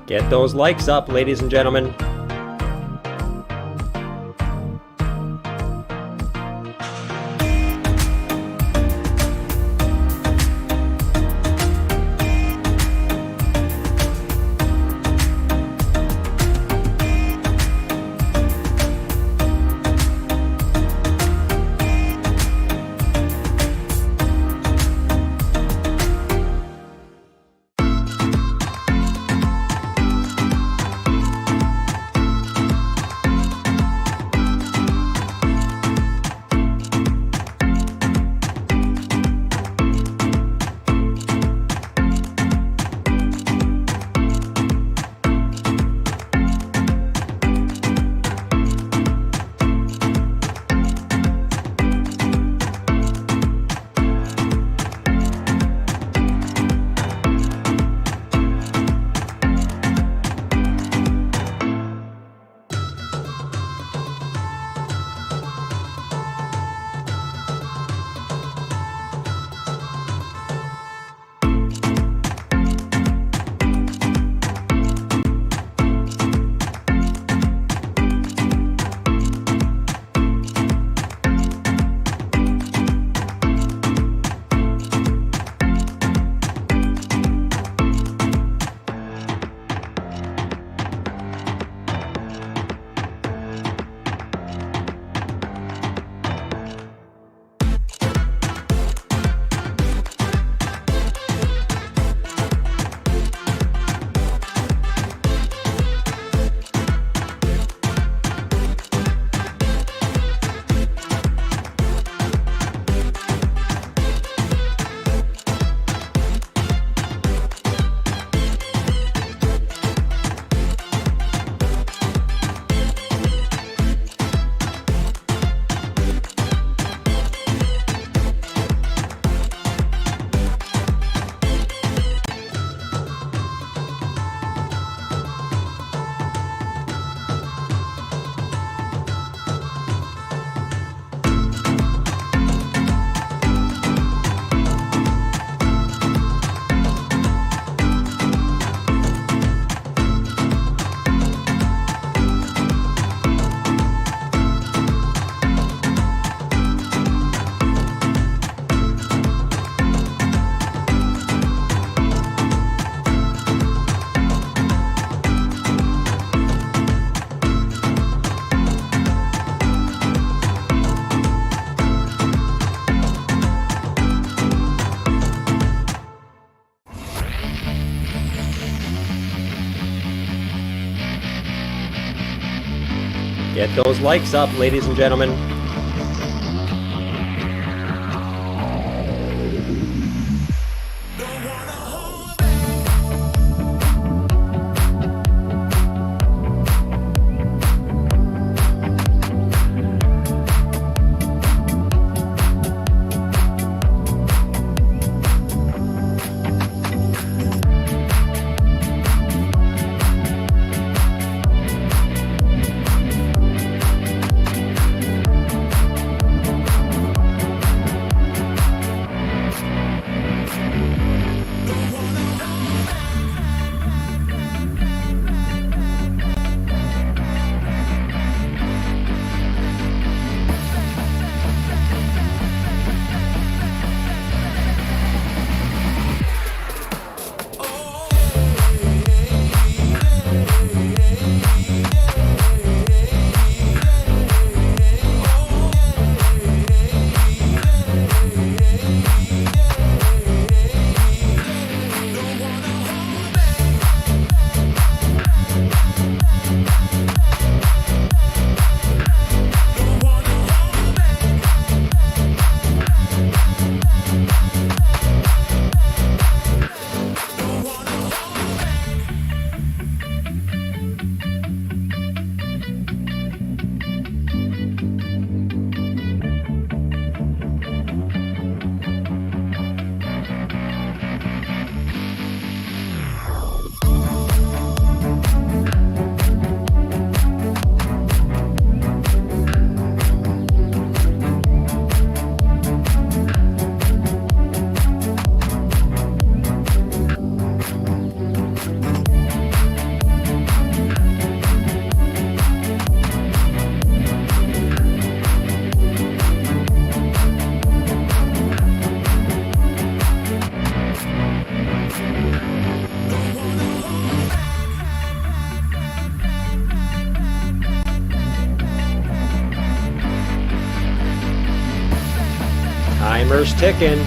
Get those likes up, ladies and gentlemen. Get those likes up, ladies and gentlemen. Timer's ticking.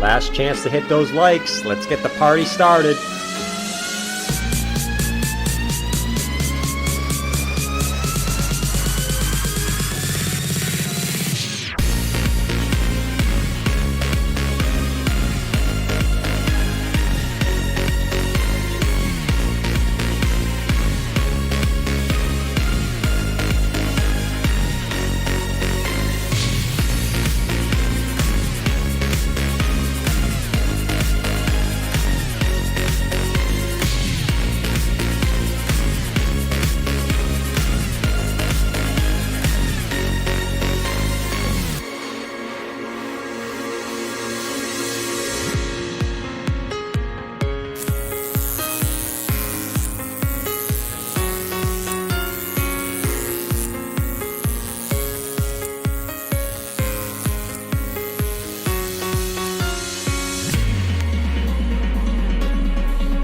Last chance to hit those likes. Let's get the party started.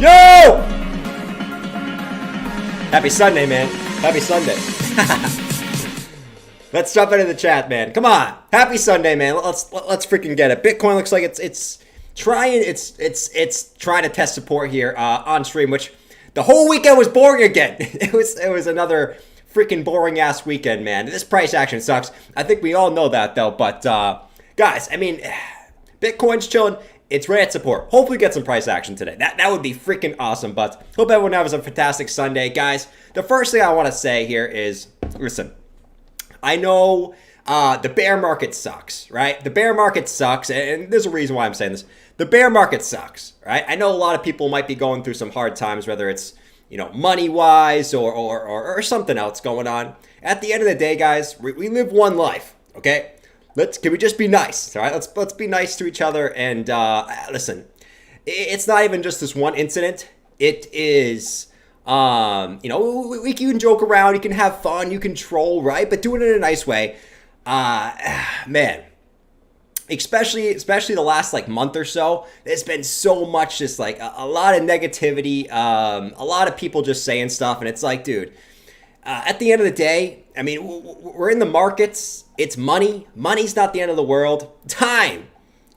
Yo! Happy Sunday, man. Happy Sunday. Let's jump into the chat, man. Come on. Happy Sunday, man. Let's freaking get it. Bitcoin looks like it's trying to test support here on stream, which the whole weekend was boring again. It was another freaking boring ass weekend, man. This price action sucks. I think we all know that though, but guys, I mean, Bitcoin's chilling. It's right at support. Hopefully get some price action today. That would be freaking awesome. But hope everyone has a fantastic Sunday. Guys, the first thing I want to say here is, listen, I know the bear market sucks, right? The bear market sucks, and there's a reason why I'm saying this. The bear market sucks, right? I know a lot of people might be going through some hard times, whether it's, you know, money-wise or something else going on. At the end of the day, guys, we live one life, okay? Can we just be nice, all right? Let's be nice to each other. And listen, it's not even just this one incident. It is, you know, you can joke around, you can have fun, you can troll, right? But do it in a nice way. Man, especially the last like month or so, there's been so much just like a lot of negativity, a lot of people just saying stuff, and it's like, dude, at the end of the day, I mean, we're in the markets. It's money. Money's not the end of the world. Time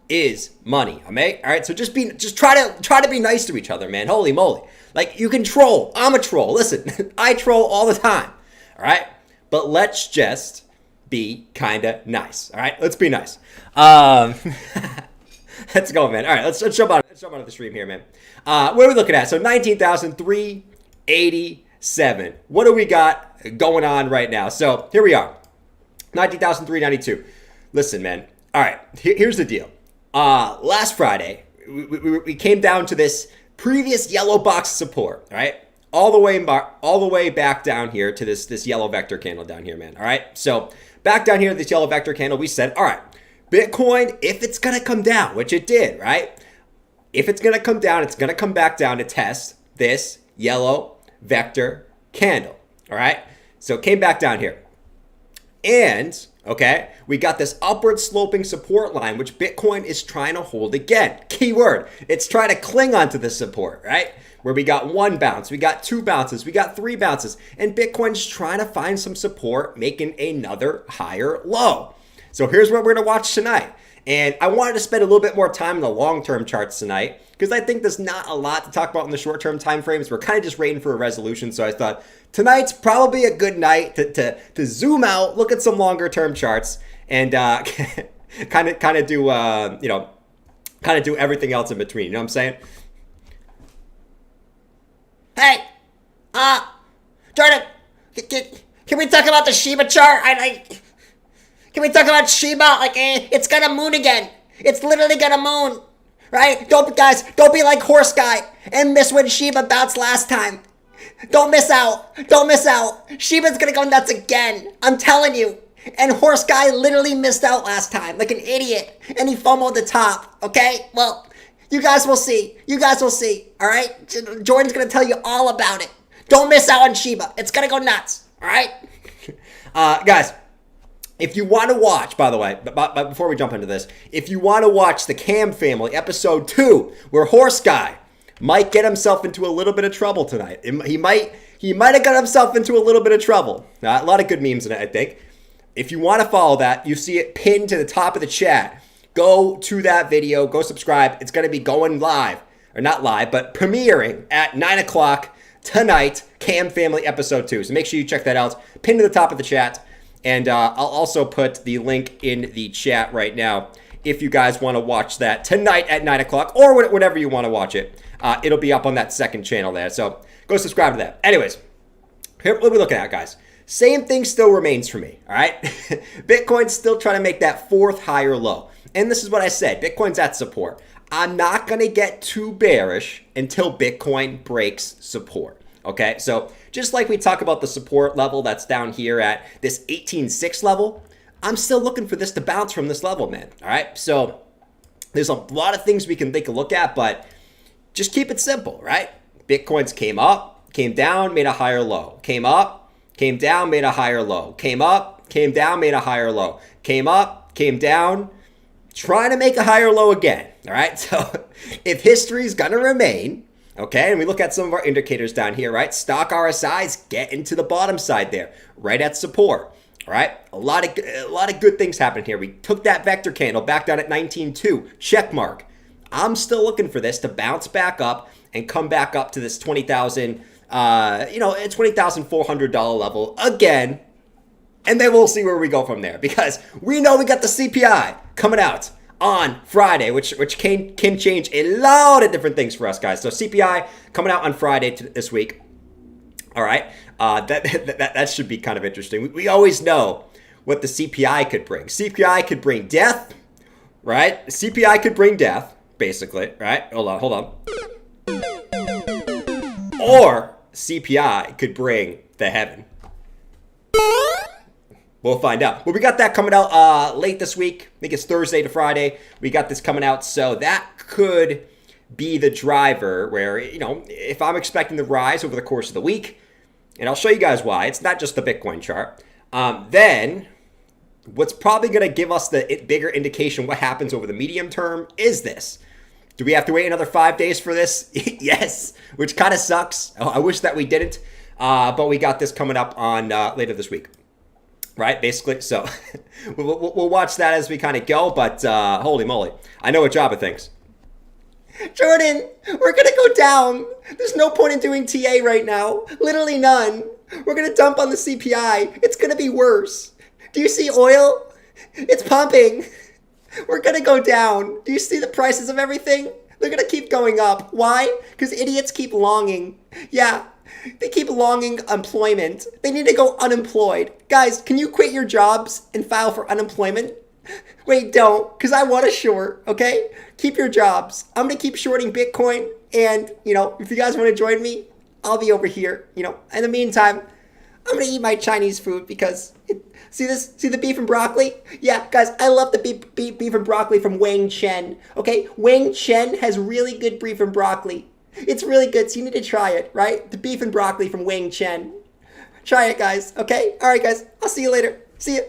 is money. All right. So just try to be nice to each other, man. Holy moly! Like, you can troll. I'm a troll. Listen, I troll all the time. All right. But let's just be kind of nice. All right. Let's be nice. Let's go, man. All right. Let's jump on the stream here, man. What are we looking at? So 19,387. What do we got going on right now? So here we are. 19,392. Listen, man. All right. Here's the deal. Last Friday, we came down to this previous yellow box support, right? all the way back down here to this yellow vector candle down here, man. All right, so back down here to this yellow vector candle, we said, all right, Bitcoin, if it's gonna come down, which it did, right? If it's gonna come down, it's gonna come back down to test this yellow vector candle. All right, so it came back down here, and okay, we got this upward sloping support line, which Bitcoin is trying to hold again. Keyword, it's trying to cling onto the support, right? Where we got one bounce, we got two bounces, we got three bounces, and Bitcoin's trying to find some support, making another higher low. So here's what we're gonna watch tonight. And I wanted to spend a little bit more time in the long-term charts tonight because I think there's not a lot to talk about in the short-term time frames. We're kind of just waiting for a resolution. So I thought tonight's probably a good night to zoom out, look at some longer-term charts, and kind of do do everything else in between. You know what I'm saying? Hey, Jordan, can we talk about the Shiba chart? Can we talk about Shiba? It's gonna moon again. It's literally gonna moon, right? Don't be like Horse Guy and miss when Shiba bounced last time. Don't miss out. Shiba's gonna go nuts again. I'm telling you. And Horse Guy literally missed out last time, like an idiot, and he FOMO'd the top. Okay, well, you guys will see. All right, Jordan's gonna tell you all about it. Don't miss out on Shiba. It's gonna go nuts. All right, guys. If you want to watch, by the way, but before we jump into this, if you want to watch the Cam Family episode 2, where Horse Guy might get himself into a little bit of trouble tonight. He might have got himself into a little bit of trouble. A lot of good memes in it, I think. If you want to follow that, you see it pinned to the top of the chat. Go to that video, go subscribe. It's going to be going live, or not live, but premiering at 9 o'clock tonight, Cam Family episode 2. So make sure you check that out. Pinned to the top of the chat. And I'll also put the link in the chat right now if you guys want to watch that tonight at 9 o'clock or whenever you want to watch it. It'll be up on that second channel there. So go subscribe to that. Anyways, here, what are we looking at, guys? Same thing still remains for me, all right? Bitcoin's still trying to make that fourth higher low. And this is what I said. Bitcoin's at support. I'm not going to get too bearish until Bitcoin breaks support. Okay, so just like we talk about the support level that's down here at this 18.6 level, I'm still looking for this to bounce from this level, man. All right, so there's a lot of things we can take a look at, but just keep it simple, right? Bitcoin's came up, came down, made a higher low. Came up, came down, made a higher low. Came up, came down, made a higher low. Came up, came down, trying to make a higher low again. All right, so if history's gonna remain, okay, and we look at some of our indicators down here, right? Stock RSI's getting to the bottom side there, right at support. All right, a lot of good things happened here. We took that vector candle back down at 19.2, check mark. I'm still looking for this to bounce back up and come back up to this $20,000, $20,400 level again, and then we'll see where we go from there because we know we got the CPI coming out on Friday, which can change a lot of different things for us, guys. So CPI coming out on Friday this week. All right, that should be kind of interesting. We always know what the CPI could bring. CPI could bring death, right? CPI could bring death, basically, right? Hold on. Or CPI could bring the heaven. We'll find out. Well, we got that coming out late this week. I think it's Thursday to Friday. We got this coming out. So that could be the driver where, if I'm expecting the rise over the course of the week, and I'll show you guys why. It's not just the Bitcoin chart. Then what's probably going to give us the bigger indication what happens over the medium term is this. Do we have to wait another 5 days for this? Yes, which kind of sucks. I wish that we didn't. But we got this coming up on later this week. Right, basically. So we'll watch that as we kind of go. But holy moly, I know what Jabba thinks. Jordan, we're gonna go down. There's no point in doing TA right now. Literally none. We're gonna dump on the CPI. It's gonna be worse. Do you see oil? It's pumping. We're gonna go down. Do you see the prices of everything? They're gonna keep going up. Why? Because idiots keep longing. Yeah. They keep longing employment. They need to go unemployed. Guys, can you quit your jobs and file for unemployment? Wait, don't, because I want to short, okay? Keep your jobs. I'm going to keep shorting Bitcoin, and, if you guys want to join me, I'll be over here. You know, in the meantime, I'm gonna eat my Chinese food because see the beef and broccoli? Yeah, guys, I love the beef and broccoli from Wang Chen. Okay, Wang Chen has really good beef and broccoli. It's really good, so you need to try it, right? The beef and broccoli from Wang Chen. Try it, guys. Okay, all right, guys. I'll see you later. See you.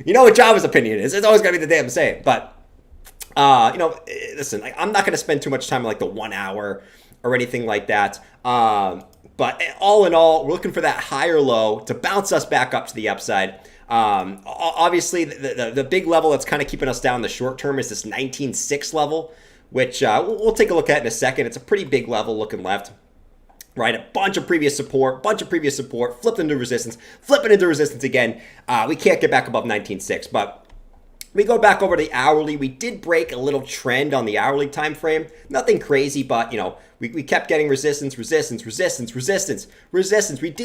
You know what Java's opinion is. It's always gonna be the damn same. But you know, listen, I'm not gonna spend too much time on like the 1 hour or anything like that. But all in all, we're looking for that higher low to bounce us back up to the upside. Obviously, the big level that's kind of keeping us down in the short term is this 19.6 level, which we'll take a look at in a second. It's a pretty big level looking left. Right, a bunch of previous support, flipped into resistance, flipping into resistance again. We can't get back above 19.6, but we go back over the hourly. We did break a little trend on the hourly time frame. Nothing crazy, but you know, we kept getting resistance. We did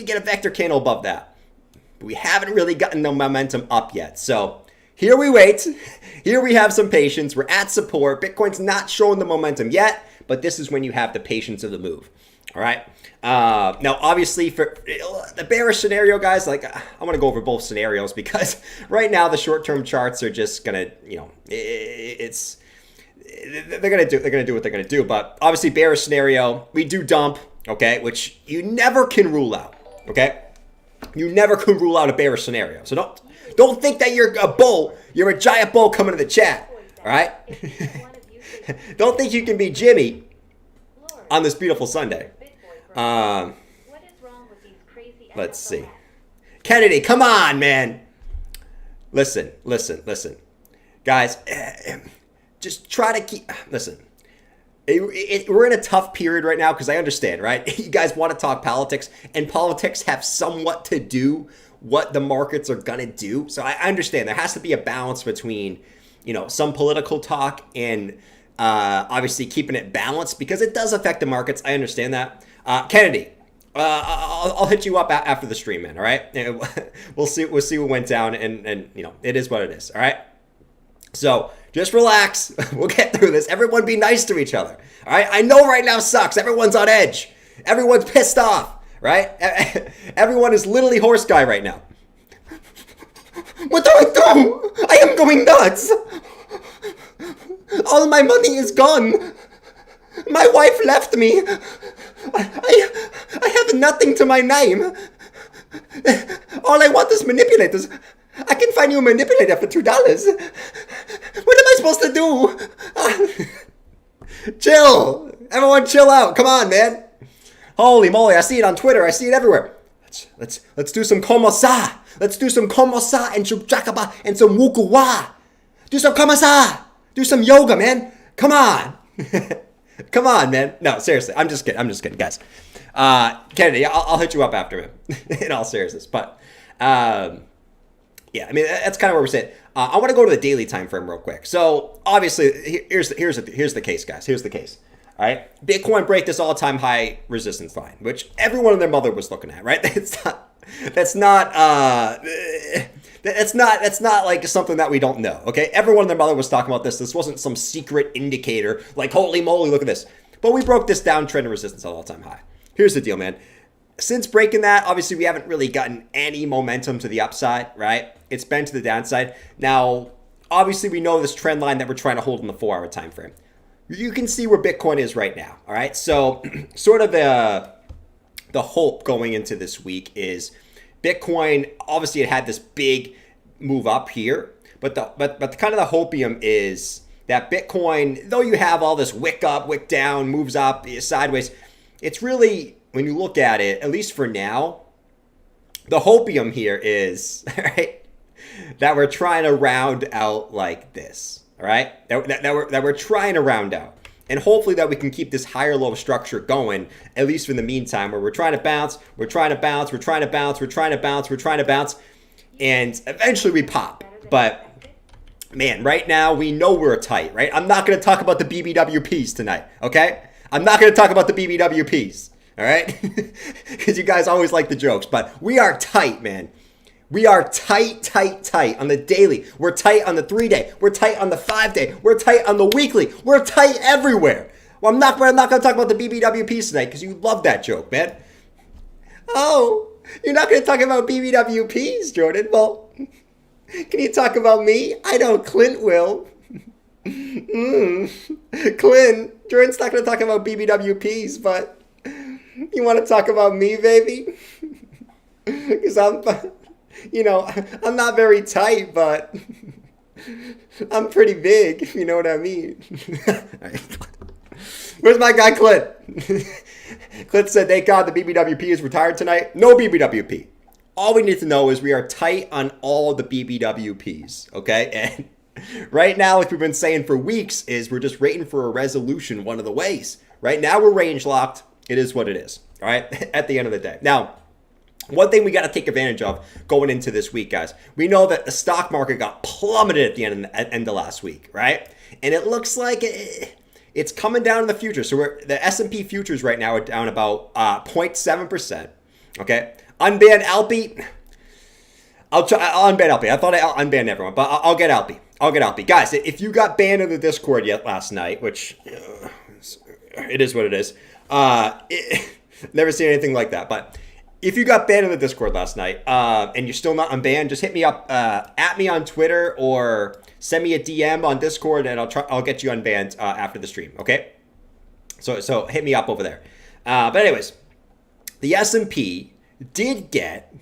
get a vector candle above that, but we haven't really gotten the momentum up yet. So here we wait. Here we have some patience. We're at support. Bitcoin's not showing the momentum yet, but this is when you have the patience of the move. All right. Now, obviously, for the bearish scenario, guys, like I want to go over both scenarios because right now the short-term charts are just gonna, you know, they're gonna do what they're gonna do. But obviously, bearish scenario, we do dump, okay, which you never can rule out. Okay, you never can rule out a bearish scenario. So don't think that you're a bull. You're a giant bull coming to the chat. All right. Don't think you can be Jimmy on this beautiful Sunday. Let's see. Kennedy, come on, man. Listen. Guys, just try to keep... Listen. We're in a tough period right now because I understand, right? You guys want to talk politics, and politics have somewhat to do what the markets are going to do. So I understand there has to be a balance between, you know, some political talk and... obviously keeping it balanced because it does affect the markets. I understand that. Kennedy, I'll hit you up after the stream, man. All right, we'll see what went down, and you know it is what it is. All right, so just relax. We'll get through this. Everyone, be nice to each other. All right, I know right now sucks. Everyone's on edge. Everyone's pissed off. Right? Everyone is literally horse guy right now. What do I do? I am going nuts. All my money is gone. My wife left me. I have nothing to my name. All I want is manipulators. I can find you a manipulator for $2. What am I supposed to do? Chill. Everyone chill out. Come on, man. Holy moly, I see it on Twitter. I see it everywhere. Let's do some komosa. Let's do some komosa and chukchakaba and some wukuwa. Do some komosa. Do some yoga, man. Come on. Come on, man. No, seriously. I'm just kidding, guys. Kennedy, I'll hit you up after him in all seriousness. But, yeah, I mean, that's kind of where we're sitting. I want to go to the daily time frame real quick. So, obviously, here's the case, guys. Here's the case. All right. Bitcoin break this all-time high resistance line, which everyone and their mother was looking at, right? That's not like something that we don't know, okay? Everyone and their mother was talking about this. This wasn't some secret indicator like, holy moly, look at this. But we broke this downtrend of resistance at all-time high. Here's the deal, man. Since breaking that, obviously, we haven't really gotten any momentum to the upside, right? It's been to the downside. Now, obviously, we know this trend line that we're trying to hold in the 4-hour time frame. You can see where Bitcoin is right now, all right? So, sort of the hope going into this week is Bitcoin, obviously it had this big move up here, but the kind of the hopium is that Bitcoin, though you have all this wick up, wick down, moves up, sideways, it's really, when you look at it, at least for now, the hopium here is, right, that we're trying to round out like this, all right, that we're trying to round out. And hopefully that we can keep this higher low structure going, at least in the meantime, where we're trying to bounce, and eventually we pop. But, man, right now we know we're tight, right? I'm not going to talk about the BBWPs tonight, okay? I'm not going to talk about the BBWPs, all right? Because you guys always like the jokes, but we are tight, man. We are tight on the daily. We're tight on the 3-day. We're tight on the 5-day. We're tight on the weekly. We're tight everywhere. Well, I'm not going to talk about the BBWPs tonight because you love that joke, man. Oh, you're not going to talk about BBWPs, Jordan? Well, can you talk about me? I know Clint will. Clint, Jordan's not going to talk about BBWPs, but you want to talk about me, baby? Because I'm not very tight, but I'm pretty big, if you know what I mean. Where's my guy, Clint? Clint said, thank God the BBWP is retired tonight. No BBWP. All we need to know is we are tight on all the BBWPs, okay? And right now, like we've been saying for weeks, is we're just waiting for a resolution one of the ways. Right now, we're range locked. It is what it is, all right? At the end of the day. Now, one thing we got to take advantage of going into this week, guys. We know that the stock market got plummeted at the end of last week, right? And it looks like it's coming down in the future. So the S&P futures right now are down about 0.7%, okay? Unban Alpy. I'll unban Alpy. I thought I unbanned everyone, but I'll get Alpy. Guys, if you got banned in the Discord yet last night, which it is what it is. Never seen anything like that, but if you got banned in the Discord last night and you're still not unbanned, just hit me up at me on Twitter or send me a DM on Discord and I'll get you unbanned after the stream. Okay, so hit me up over there. But anyways, the S&P did get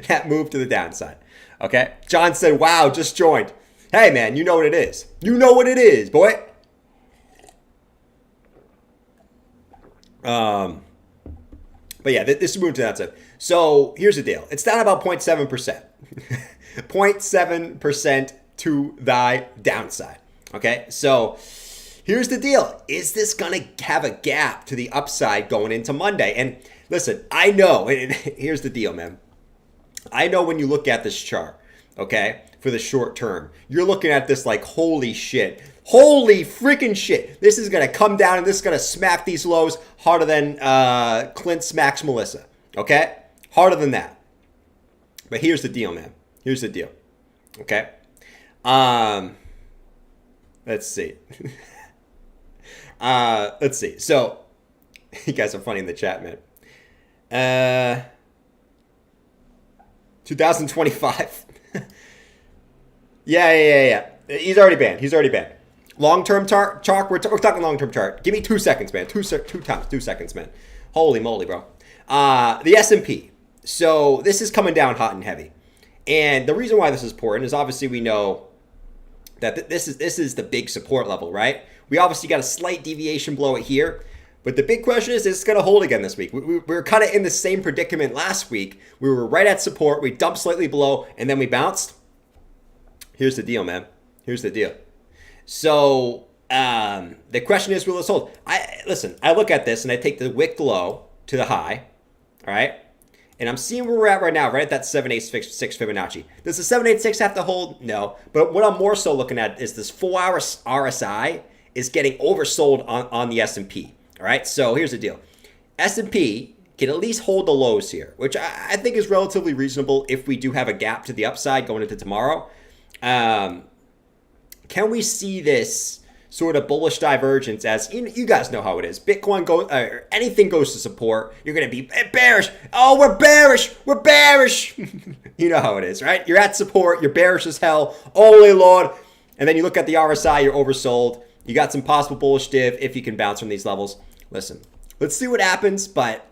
that move to the downside. Okay, John said, "Wow, just joined." Hey man, you know what it is. You know what it is, boy. But yeah, this is moving to that side. So here's the deal. It's down about 0.7%. 0.7% to the downside. Okay, so here's the deal. Is this going to have a gap to the upside going into Monday? And listen, I know, and here's the deal, man. I know when you look at this chart, okay, for the short term, you're looking at this like, holy shit. Holy freaking shit. This is going to come down and this is going to smack these lows harder than Clint smacks Melissa. Okay? Harder than that. But here's the deal, man. Here's the deal. Okay? Let's see. Let's see. So, you guys are funny in the chat, man. 2025. Yeah. He's already banned. Long-term chart, we're talking long-term chart. Give me 2 seconds, man. 2 seconds, man. Holy moly, bro. The S&P. So this is coming down hot and heavy. And the reason why this is important is obviously we know that this is the big support level, right? We obviously got a slight deviation below it here. But the big question is it's going to hold again this week. We were kind of in the same predicament last week. We were right at support. We dumped slightly below, and then we bounced. Here's the deal, man. Here's the deal. So the question is, will this hold? I look at this and I take the wick low to the high, all right? And I'm seeing where we're at right now, right at that 786 Fibonacci. Does the 786 have to hold? No. But what I'm more so looking at is this 4-hour RSI is getting oversold on the S&P, all right? So here's the deal. S&P can at least hold the lows here, which I think is relatively reasonable if we do have a gap to the upside going into tomorrow. Can we see this sort of bullish divergence as, you guys know how it is. Bitcoin goes, anything goes to support, you're going to be bearish. Oh, we're bearish. You know how it is, right? You're at support, you're bearish as hell. Holy Lord. And then you look at the RSI, you're oversold. You got some possible bullish div if you can bounce from these levels. Listen, let's see what happens, but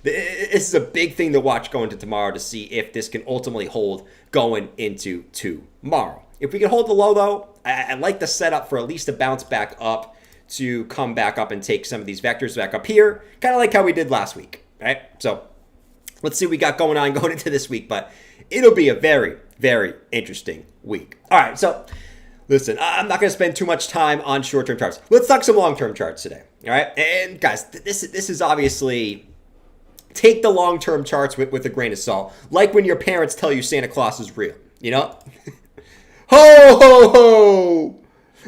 this is a big thing to watch going to tomorrow to see if this can ultimately hold going into tomorrow. If we can hold the low, though, I like the setup for at least a bounce back up to come back up and take some of these vectors back up here, kind of like how we did last week, right? So let's see what we got going on going into this week, but it'll be a very, very interesting week. All right, so listen, I'm not going to spend too much time on short-term charts. Let's talk some long-term charts today, all right? And guys, this is obviously, take the long-term charts with a grain of salt, like when your parents tell you Santa Claus is real, you know? Ho, ho, ho!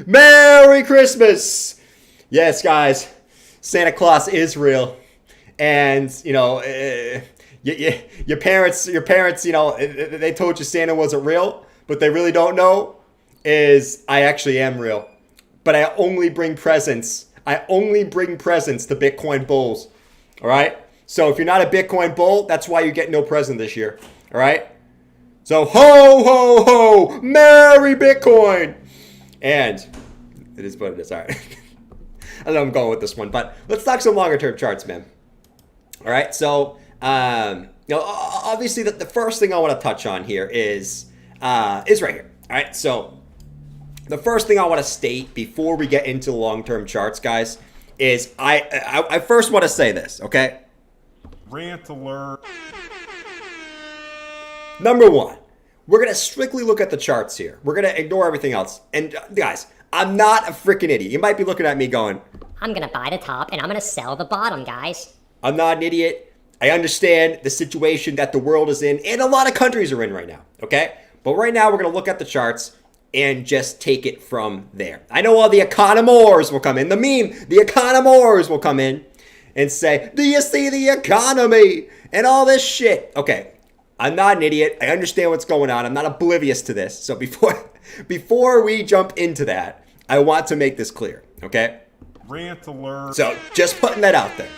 Merry Christmas! Yes, guys, Santa Claus is real. And, your parents, they told you Santa wasn't real, but they really don't know is I actually am real. But I only bring presents I only bring presents to Bitcoin bulls. All right? So if you're not a Bitcoin bull, that's why you get no present this year. All right? So ho, ho, ho, Merry Bitcoin. And it is what it is. All right. I don't know I'm going with this one, but let's talk some longer term charts, man. All right. So, obviously the first thing I want to touch on here is right here. All right. So the first thing I want to state before we get into long-term charts, guys, is I first want to say this, okay? Rant alert. Number one, we're going to strictly look at the charts here. We're going to ignore everything else. And guys, I'm not a freaking idiot. You might be looking at me going, I'm gonna buy the top and I'm gonna sell the bottom, guys. I'm not an idiot. I understand the situation that the world is in and a lot of countries are in right now, okay? But right now, we're going to look at the charts and just take it from there. I know all the economors will come in. The economors will come in and say, do you see the economy and all this shit? Okay, I'm not an idiot. I understand what's going on. I'm not oblivious to this. So before we jump into that, I want to make this clear, okay? Rant alert. So just putting that out there.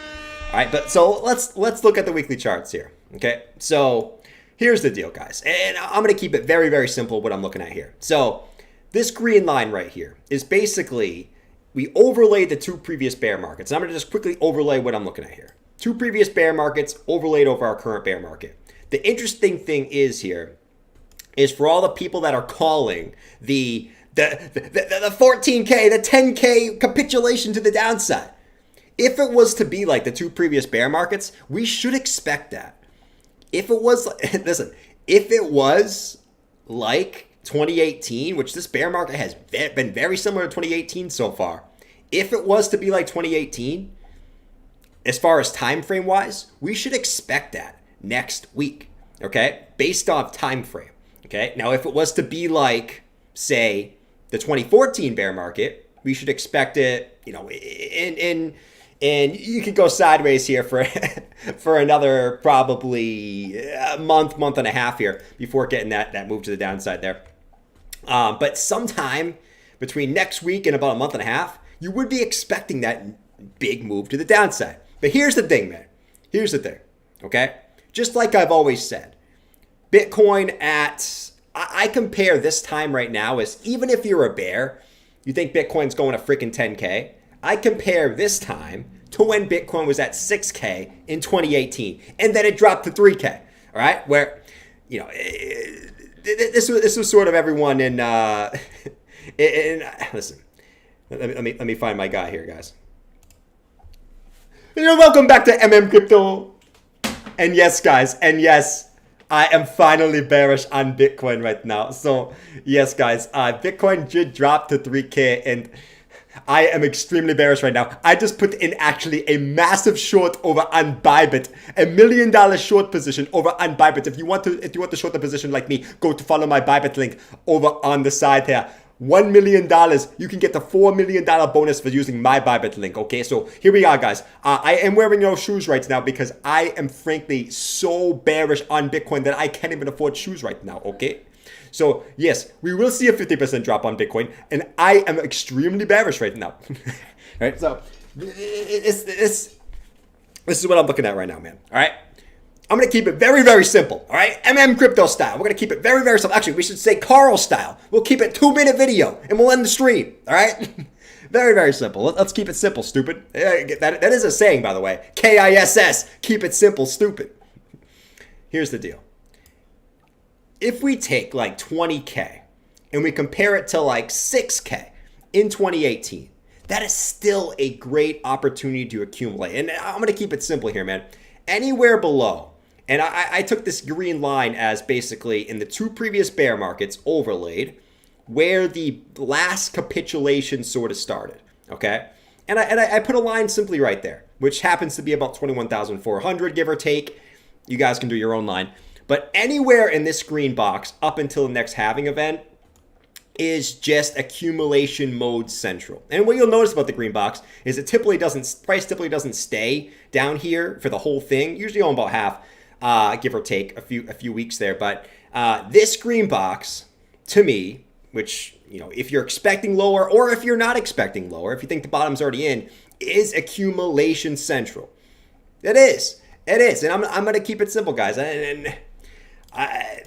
All right, but so let's look at the weekly charts here, okay? So here's the deal, guys. And I'm going to keep it very, very simple what I'm looking at here. So this green line right here is basically, we overlaid the two previous bear markets. I'm going to just quickly overlay what I'm looking at here. Two previous bear markets overlaid over our current bear market. The interesting thing is here is for all the people that are calling the 14K, the 10K capitulation to the downside. If it was to be like the two previous bear markets, we should expect that. If it was, listen, if it was like 2018, which this bear market has been very similar to 2018 so far. If it was to be like 2018, as far as time frame wise, we should expect that next week, okay? Based off time frame, okay? Now, if it was to be like, say, the 2014 bear market, we should expect it, and you could go sideways here for another probably month and a half here before getting that move to the downside there. But sometime between next week and about a month and a half, you would be expecting that big move to the downside. But here's the thing, man. Here's the thing, okay? Just like I've always said, Bitcoin I compare this time right now as, even if you're a bear, you think Bitcoin's going to freaking 10K, I compare this time to when Bitcoin was at 6K in 2018, and then it dropped to 3K, all right? Where, this was sort of everyone in listen, let me find my guy here, guys. Welcome back to Crypto. And yes, guys, and yes, I am finally bearish on Bitcoin right now. So yes, guys, Bitcoin did drop to 3K, and I am extremely bearish right now. I just put in actually a massive short over on Bybit, $1 million short position over on Bybit. If you want to short the position like me, go to follow my Bybit link over on the side here. $1 million, you can get the $4 million bonus for using my Bybit link, okay? So here we are, guys. I am wearing no shoes right now because I am frankly so bearish on Bitcoin that I can't even afford shoes right now, okay? So yes, we will see a 50% drop on Bitcoin, and I am extremely bearish right now. Right? So this is what I'm looking at right now, man. All right? I'm going to keep it very, very simple, all right? Crypto style. We're going to keep it very, very simple. Actually, we should say Carl style. We'll keep it 2-minute video, and we'll end the stream, all right? Very, very simple. Let's keep it simple, stupid. That is a saying, by the way. KISS, keep it simple, stupid. Here's the deal. If we take like 20K, and we compare it to like 6K in 2018, that is still a great opportunity to accumulate. And I'm going to keep it simple here, man. Anywhere below, and I took this green line as basically in the two previous bear markets overlaid where the last capitulation sort of started, okay? And I put a line simply right there, which happens to be about 21,400, give or take. You guys can do your own line. But anywhere in this green box up until the next halving event is just accumulation mode central. And what you'll notice about the green box is it price typically doesn't stay down here for the whole thing. Usually on about half, give or take a few weeks there. But this green box, to me, which, if you're expecting lower or if you're not expecting lower, if you think the bottom's already in, is accumulation central. It is. It is. And I'm going to keep it simple, guys. And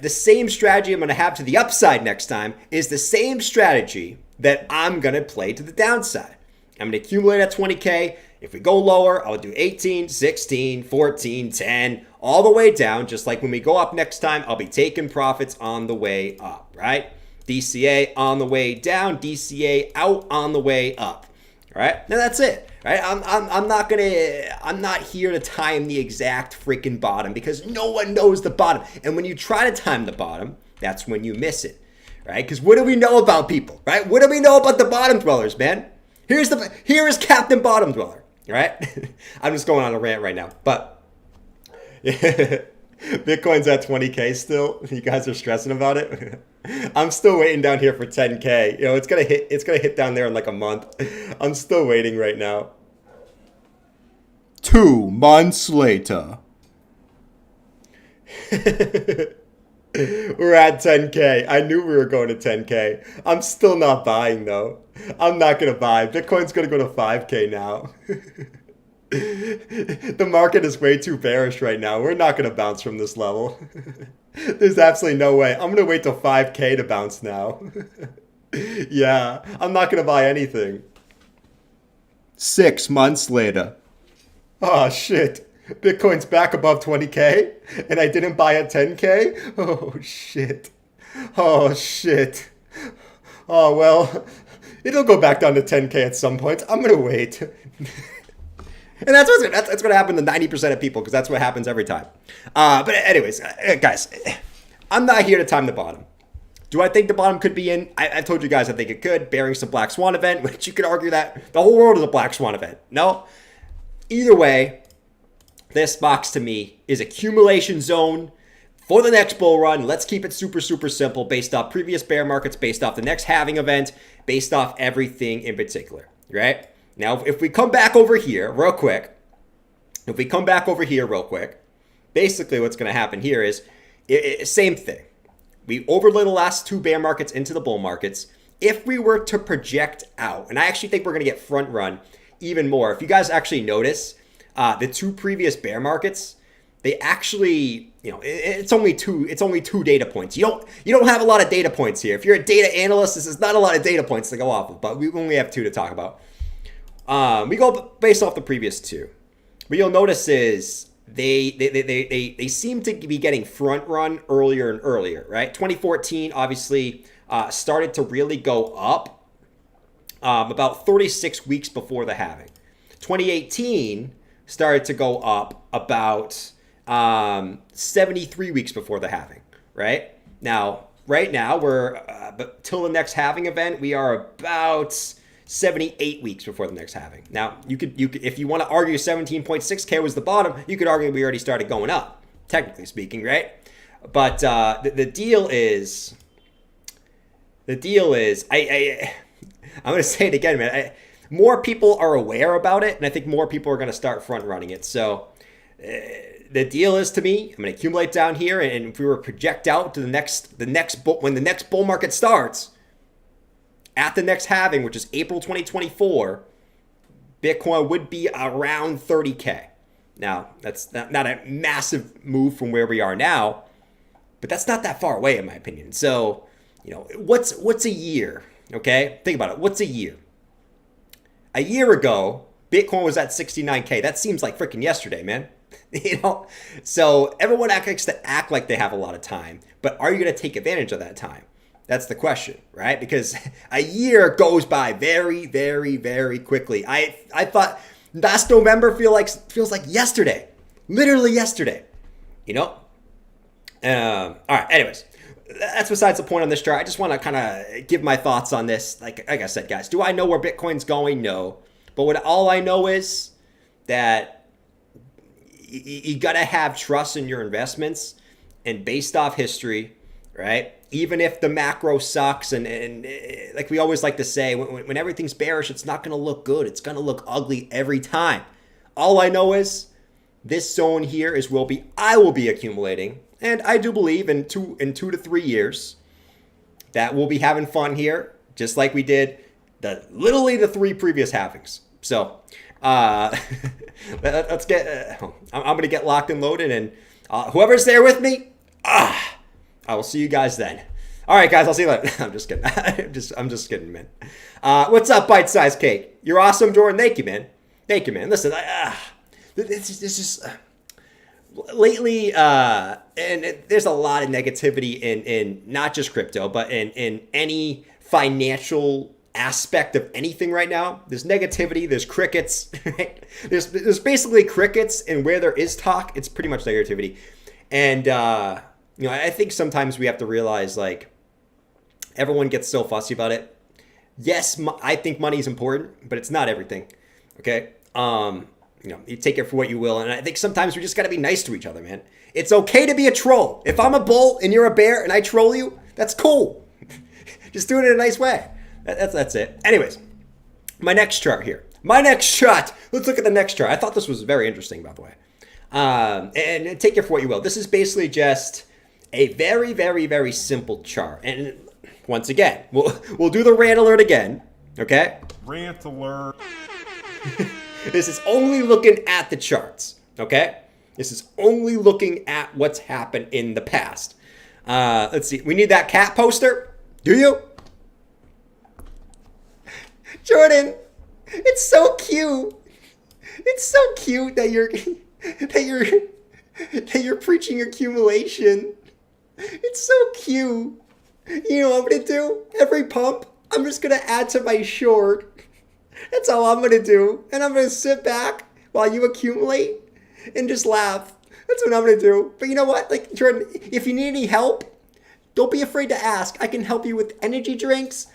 the same strategy I'm going to have to the upside next time is the same strategy that I'm going to play to the downside. I'm going to accumulate at 20K. If we go lower, I'll do 18, 16, 14, 10, all the way down. Just like when we go up next time, I'll be taking profits on the way up, right? DCA on the way down, DCA out on the way up. All right, now that's it. Right, I'm not here to time the exact freaking bottom because no one knows the bottom. And when you try to time the bottom, that's when you miss it, right? Because what do we know about people, right? What do we know about the bottom dwellers, man? Here is Captain Bottom Dweller, right? I'm just going on a rant right now, but Bitcoin's at 20K still. You guys are stressing about it. I'm still waiting down here for 10K. It's gonna hit down there in like a month. I'm still waiting right now. 2 months later. We're at 10K. I knew we were going to 10K. I'm still not buying though. I'm not gonna buy. Bitcoin's gonna go to 5K now. The market is way too bearish right now. We're not gonna bounce from this level. There's absolutely no way. I'm gonna wait till 5K to bounce now. Yeah, I'm not gonna buy anything. 6 months later. Oh shit. Bitcoin's back above 20K and I didn't buy at 10K? Oh shit. Oh shit. Oh well, it'll go back down to 10K at some point. I'm gonna wait. And that's going to happen to 90% of people because that's what happens every time. But anyways, guys, I'm not here to time the bottom. Do I think the bottom could be in? I told you guys I think it could, bearing some black swan event, which you could argue that the whole world is a black swan event. No? Either way, this box to me is accumulation zone for the next bull run. Let's keep it super, super simple based off previous bear markets, based off the next halving event, based off everything in particular, right? Now, if we come back over here real quick, basically what's going to happen here is same thing. We overlay the last 2 bear markets into the bull markets. If we were to project out, and I actually think we're going to get front run even more. If you guys actually notice, the 2 previous bear markets, they actually, it's only two data points. You don't have a lot of data points here. If you're a data analyst, this is not a lot of data points to go off of, but we only have 2 to talk about. We go based off the previous 2. What you'll notice is they seem to be getting front run earlier and earlier, right? 2014 obviously started to really go up about 36 weeks before the halving. 2018 started to go up about 73 weeks before the halving, right? Now, right now we're but till the next halving event, we are about 78 weeks before the next halving. Now, you could if you want to argue 17.6K was the bottom, you could argue we already started going up, technically speaking, right? But the deal is I'm going to say it again, man. More people are aware about it, and I think more people are going to start front running it. So the deal is, to me, I'm going to accumulate down here, and if we were to project out to when the next bull market starts, at the next halving, which is April 2024, Bitcoin would be around 30K. Now, that's not a massive move from where we are now, but that's not that far away, in my opinion. So, what's a year? Okay, think about it. What's a year? A year ago, Bitcoin was at 69K. That seems like freaking yesterday, man. So everyone likes to act like they have a lot of time, but are you going to take advantage of that time? That's the question, right? Because a year goes by very, very, very quickly. I thought last November feels like yesterday, literally yesterday. All right. Anyways, that's besides the point on this chart. I just want to kind of give my thoughts on this. Like I said, guys, do I know where Bitcoin's going? No, but all I know is that you got to have trust in your investments, and based off history, right? Even if the macro sucks and like we always like to say, when everything's bearish, it's not going to look good. It's going to look ugly every time. All I know is this zone here is I will be accumulating. And I do believe in two to 3 years, that we'll be having fun here, just like we did literally the 3 previous halvings. So let's get. I'm going to get locked and loaded, and whoever's there with me, I will see you guys then. All right, guys, I'll see you later. I'm just kidding. I'm just kidding, man. What's up, Bite Size Cake? You're awesome, Jordan. Thank you, man. Thank you, man. Listen, this is lately, and there's a lot of negativity in not just crypto, but in any financial aspect of anything right now. There's negativity. There's crickets. Right? There's basically crickets, and where there is talk, it's pretty much negativity. And I think sometimes we have to realize, like, everyone gets so fussy about it. Yes, I think money is important, but it's not everything. Okay. You take it for what you will. And I think sometimes we just got to be nice to each other, man. It's okay to be a troll. If I'm a bull and you're a bear and I troll you, that's cool. Just do it in a nice way. That's it. Anyways, my next chart here. Let's look at the next chart. I thought this was very interesting, by the way. And take it for what you will. This is basically just a very, very, very simple chart. And once again, we'll do the rant alert again. Okay? Rant alert. This is only looking at the charts. Okay? This is only looking at what's happened in the past. Let's see. We need that cat poster. Do you? Jordan, it's so cute. It's so cute that you're preaching accumulation. It's so cute. You know what I'm gonna do? Every pump, I'm just gonna add to my short. That's all I'm gonna do. And I'm gonna sit back while you accumulate and just laugh. That's what I'm gonna do. But you know what? Like, Jordan, if you need any help, don't be afraid to ask. I can help you with energy drinks,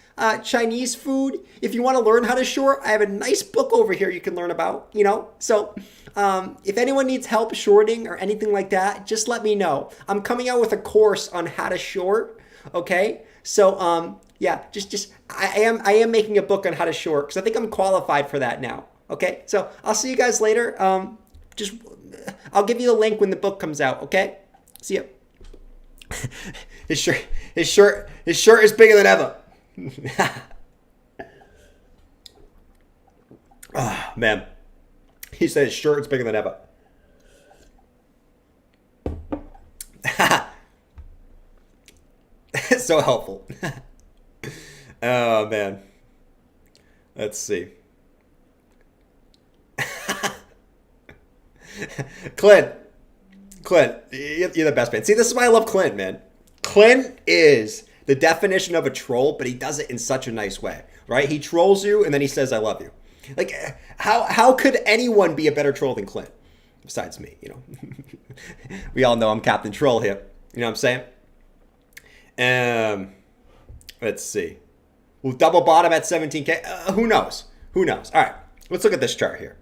Chinese food. If you want to learn how to short, I have a nice book over here you can learn about, So if anyone needs help shorting or anything like that, just let me know. I'm coming out with a course on how to short, okay? So yeah, I am making a book on how to short because I think I'm qualified for that now, okay? So I'll see you guys later. I'll give you the link when the book comes out, okay? See ya. His shirt is bigger than ever. Oh, man. He said his shirt is bigger than ever. So helpful. Oh, man. Let's see. Clint, you're the best, man. See, this is why I love Clint, man. Clint is the definition of a troll, but he does it in such a nice way, right? He trolls you, and then he says, I love you. Like, how could anyone be a better troll than Clint? Besides me, We all know I'm Captain Troll here. You know what I'm saying? Let's see. We'll double bottom at 17K. Who knows? All right, let's look at this chart here.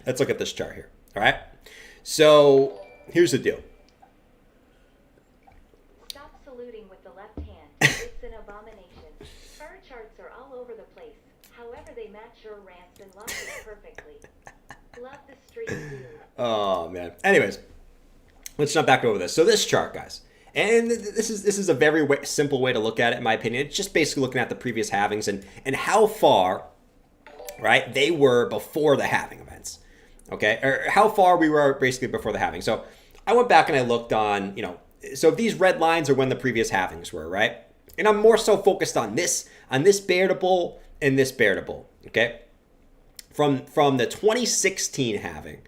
All right? So, here's the deal. Stop saluting with the left hand. It's an abomination. Our charts are all over the place. However, they match your rants and logic perfectly. Love the street, dude. Oh, man. Anyways, let's jump back over this. So this chart, guys. And this is a very simple way to look at it, in my opinion. It's just basically looking at the previous halvings and how far, right, they were before the halving events. Okay? Or how far we were basically before the halving. So I went back and I looked on, so these red lines are when the previous halvings were, right? And I'm more so focused on this bear to bull and this bear to bull, okay? From the 2016 halving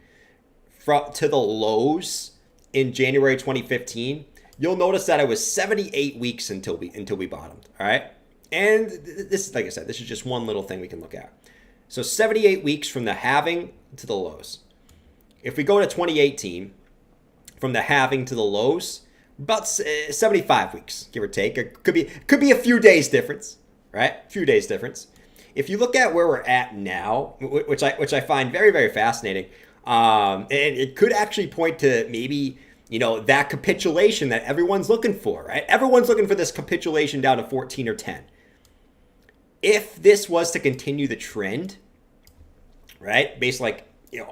to the lows in January 2015, you'll notice that it was 78 weeks until we bottomed, all right? And this, like I said, this is just one little thing we can look at. So 78 weeks from the halving to the lows. If we go to 2018, from the halving to the lows, about 75 weeks, give or take. It could be a few days difference, right? A few days difference. If you look at where we're at now, which I find very, very fascinating, and it could actually point to maybe, that capitulation that everyone's looking for, right? Everyone's looking for this capitulation down to 14 or 10. If this was to continue the trend, right, based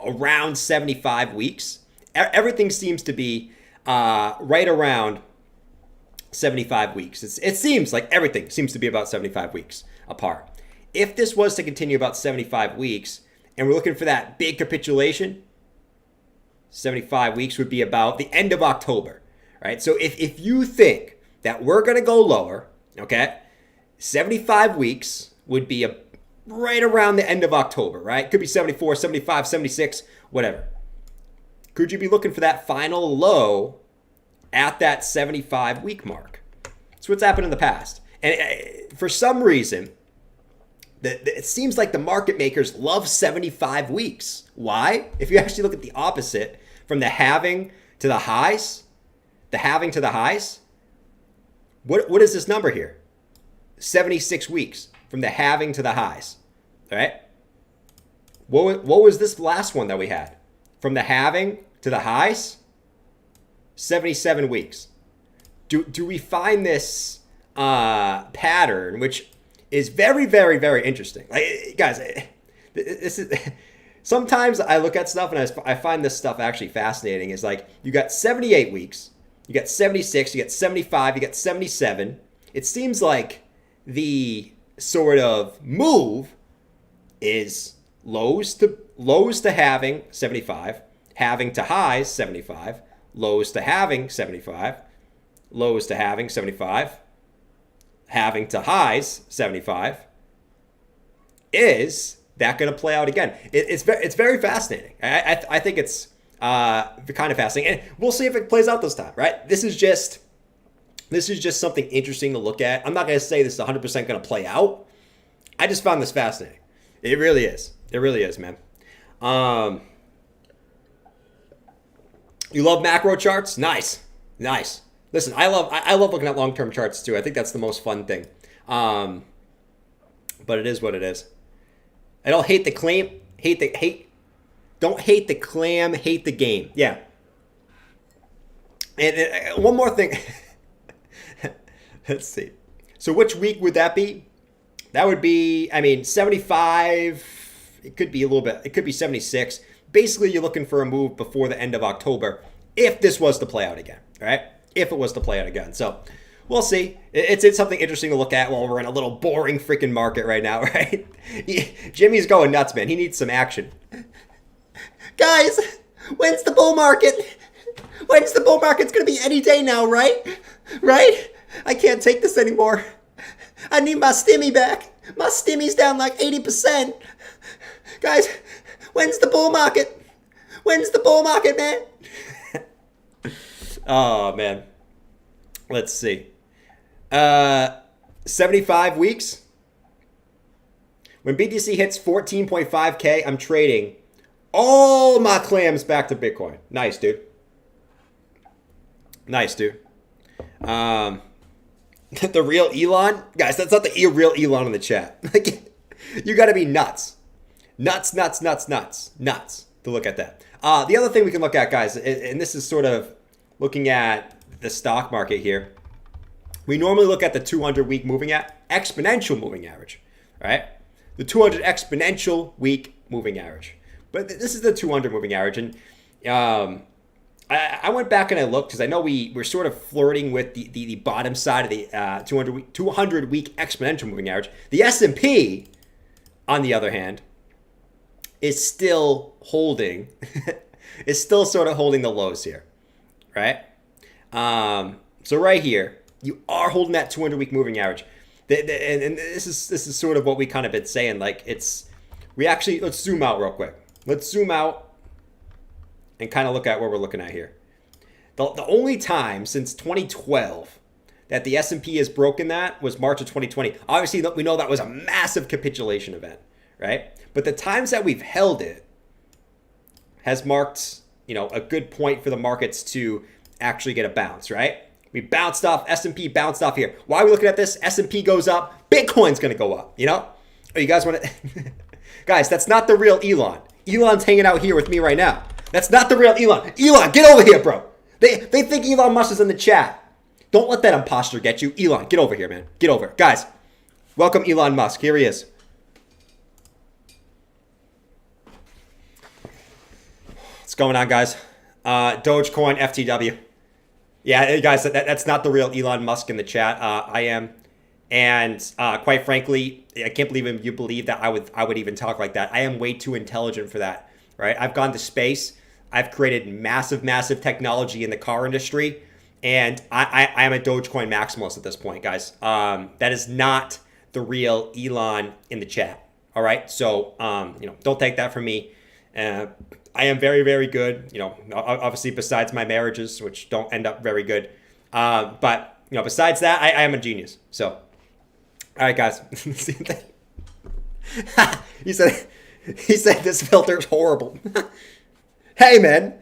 around 75 weeks, everything seems to be right around 75 weeks. It seems like everything seems to be about 75 weeks apart. If this was to continue about 75 weeks, and we're looking for that big capitulation, 75 weeks would be about the end of October, right? So if you think that we're going to go lower, okay, 75 weeks would be right around the end of October, right? Could be 74, 75, 76, whatever. Could you be looking for that final low at that 75-week mark? That's what's happened in the past. And for some reason, it seems like the market makers love 75 weeks. Why? If you actually look at the opposite, from the halving to the highs, what is this number here? 76 weeks from the halving to the highs, all right? What was this last one that we had? From the halving to the highs, 77 weeks. Do we find this pattern, which is very, very, very interesting? Like, guys, this is... Sometimes I look at stuff and I find this stuff actually fascinating. Is like, you got 78 weeks, you got 76, you got 75, you got 77. It seems like the sort of move is lows to halving 75, halving to highs 75, lows to halving 75, lows to halving 75, halving to highs 75. Is that going to play out again? It's very fascinating. I think it's kind of fascinating, and we'll see if it plays out this time. Right? This is just something interesting to look at. I'm not going to say this is 100% going to play out. I just found this fascinating. It really is. It really is, man. You love macro charts? Nice. Listen, I love looking at long-term charts too. I think that's the most fun thing. But it is what it is. I don't hate the claim. Don't hate the clam. Hate the game. Yeah. And one more thing. Let's see. So which week would that be? That would be, 75. It could be a little bit. It could be 76. Basically, you're looking for a move before the end of October if this was to play out again. All right? If it was to play out again. So we'll see. It's something interesting to look at while we're in a little boring freaking market right now, right? Jimmy's going nuts, man. He needs some action. Guys, when's the bull market? When's the bull market? It's going to be any day now, right? Right? I can't take this anymore. I need my stimmy back. My stimmy's down like 80%. Guys, when's the bull market? When's the bull market, man? Oh, man. Let's see. 75 weeks. When BTC hits 14.5K, I'm trading all my clams back to Bitcoin. Nice, dude. The real Elon? Guys, that's not the real Elon in the chat. Like, you got to be nuts. Nuts to look at that. The other thing we can look at, guys, and this is sort of looking at the stock market here. We normally look at the 200-week exponential moving average, right? The 200 exponential week moving average. But this is the 200 moving average. And I went back and I looked because I know we're sort of flirting with the bottom side of the 200-week exponential moving average. The S&P, on the other hand, is still holding, is still sort of holding the lows here, right? So right here, you are holding that 200-week moving average. And this is sort of what we kind of been saying. Like, let's zoom out real quick. Let's zoom out and kind of look at what we're looking at here. The only time since 2012 that the S&P has broken that was March of 2020. Obviously, we know that was a massive capitulation event, right? But the times that we've held it has marked, a good point for the markets to actually get a bounce, right? We bounced off, S&P bounced off here. Why are we looking at this? S&P goes up, Bitcoin's going to go up, Oh, you guys want to... Guys, that's not the real Elon. Elon's hanging out here with me right now. That's not the real Elon. Elon, get over here, bro. They think Elon Musk is in the chat. Don't let that imposter get you. Elon, get over here, man. Get over. Guys, welcome Elon Musk. Here he is. What's going on, guys? Dogecoin, FTW. Yeah, hey, guys, that's not the real Elon Musk in the chat. I am. And quite frankly, I can't believe you believe that I would even talk like that. I am way too intelligent for that, right? I've gone to space. I've created massive technology in the car industry. And I am a Dogecoin maximalist at this point, guys. That is not the real Elon in the chat. All right. So, don't take that from me. I am very good. Obviously besides my marriages, which don't end up very good. But besides that, I am a genius. So, all right, guys. he said this filter is horrible. Hey, man.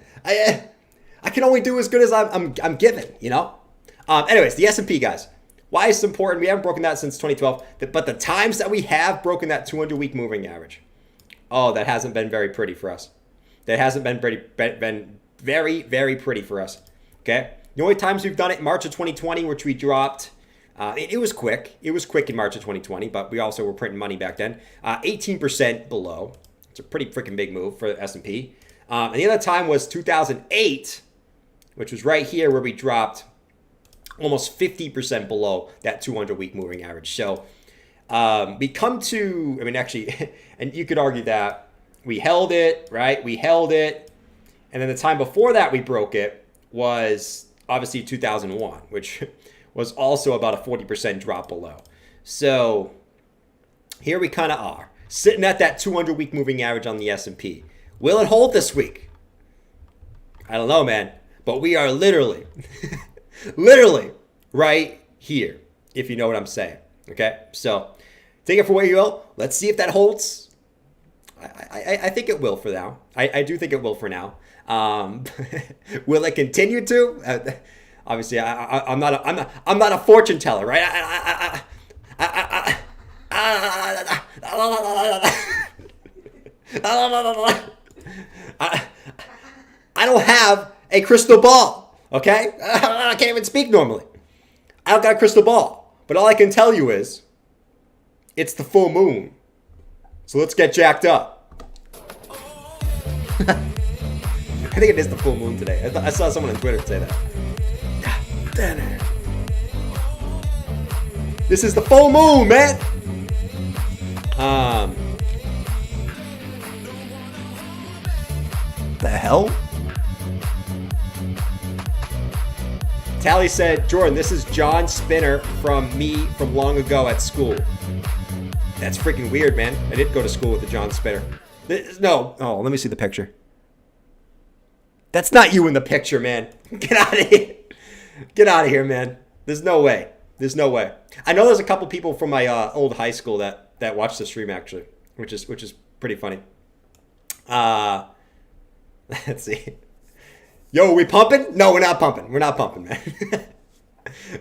I can only do as good as I'm given, Anyways, the S&P, guys. Why is it important? We haven't broken that since 2012. But the times that we have broken that 200-week moving average, that hasn't been very pretty for us. That hasn't been very pretty for us. Okay? The only times we've done it in March of 2020, which we dropped, it was quick. It was quick in March of 2020, but we also were printing money back then. 18% below. It's a pretty freaking big move for the S&P. And the other time was 2008, which was right here where we dropped almost 50% below that 200-week moving average. So we come to, actually, and you could argue that we held it, right? We held it. And then the time before that we broke it was obviously 2001, which was also about a 40% drop below. So here we kind of are, sitting at that 200-week moving average on the S&P. Will it hold this week? I don't know, man. But we are literally right here, if you know what I'm saying. Okay? So take it for what you will. Let's see if that holds. I think it will for now. I do think it will for now. Will it continue to? Obviously, I'm not a fortune teller, right? I don't have a crystal ball, okay? I can't even speak normally. I don't got a crystal ball. But all I can tell you is it's the full moon. So let's get jacked up. I think it is the full moon today. I saw someone on Twitter say that. This is the full moon, man. The hell? Tally said, Jordan, this is John Spinner from me from long ago at school. That's freaking weird, man. I did go to school with the John Spinner. No. Oh, let me see the picture. That's not you in the picture, man. Get out of here. Get out of here, man. There's no way. There's no way. I know there's a couple people from my old high school that watch the stream, actually, which is pretty funny. Let's see. Yo, are we pumping? No, we're not pumping. We're not pumping, man.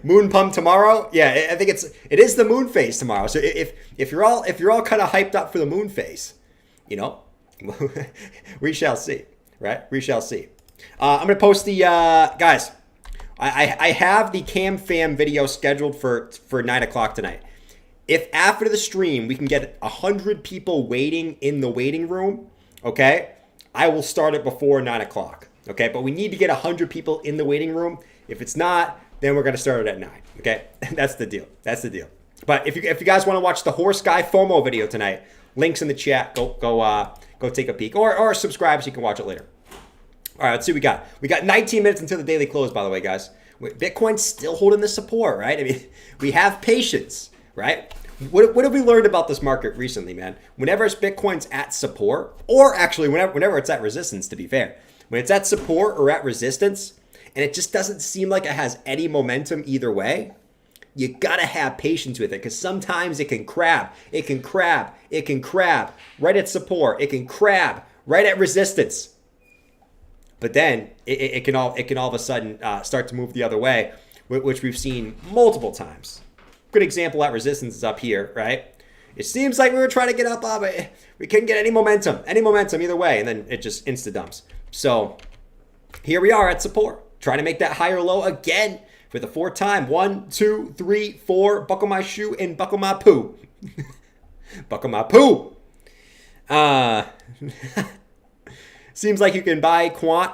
Moon pump tomorrow? Yeah, I think it is the moon phase tomorrow. So if you're all kind of hyped up for the moon phase, we shall see, right? We shall see. I'm gonna post the guys. I have the Cam Fam video scheduled for 9:00 tonight. If after the stream we can get 100 people waiting in the waiting room, okay, I will start it before 9:00. Okay, but we need to get 100 people in the waiting room. If it's not, then we're gonna start it at 9. Okay, that's the deal. That's the deal. But if you guys want to watch the Horse Guy FOMO video tonight, links in the chat. Go take a peek or subscribe so you can watch it later. All right, let's see what we got. We got 19 minutes until the daily close, by the way, guys. Bitcoin's still holding the support, right? I mean, we have patience, right? What have we learned about this market recently, man? Whenever Bitcoin's at support, or actually whenever it's at resistance, to be fair, when it's at support or at resistance, and it just doesn't seem like it has any momentum either way, you gotta have patience with it, because sometimes it can crab. It can crab right at support. It can crab right at resistance. But then it can all of a sudden start to move the other way, which we've seen multiple times. Good example at resistance is up here, right? It seems like we were trying to get up, but we couldn't get any momentum either way, and then it just insta dumps. So here we are at support, trying to make that higher low again for the fourth time. 1, 2, 3, 4. Buckle my shoe and buckle my poo. Buckle my poo. Seems like you can buy Quant.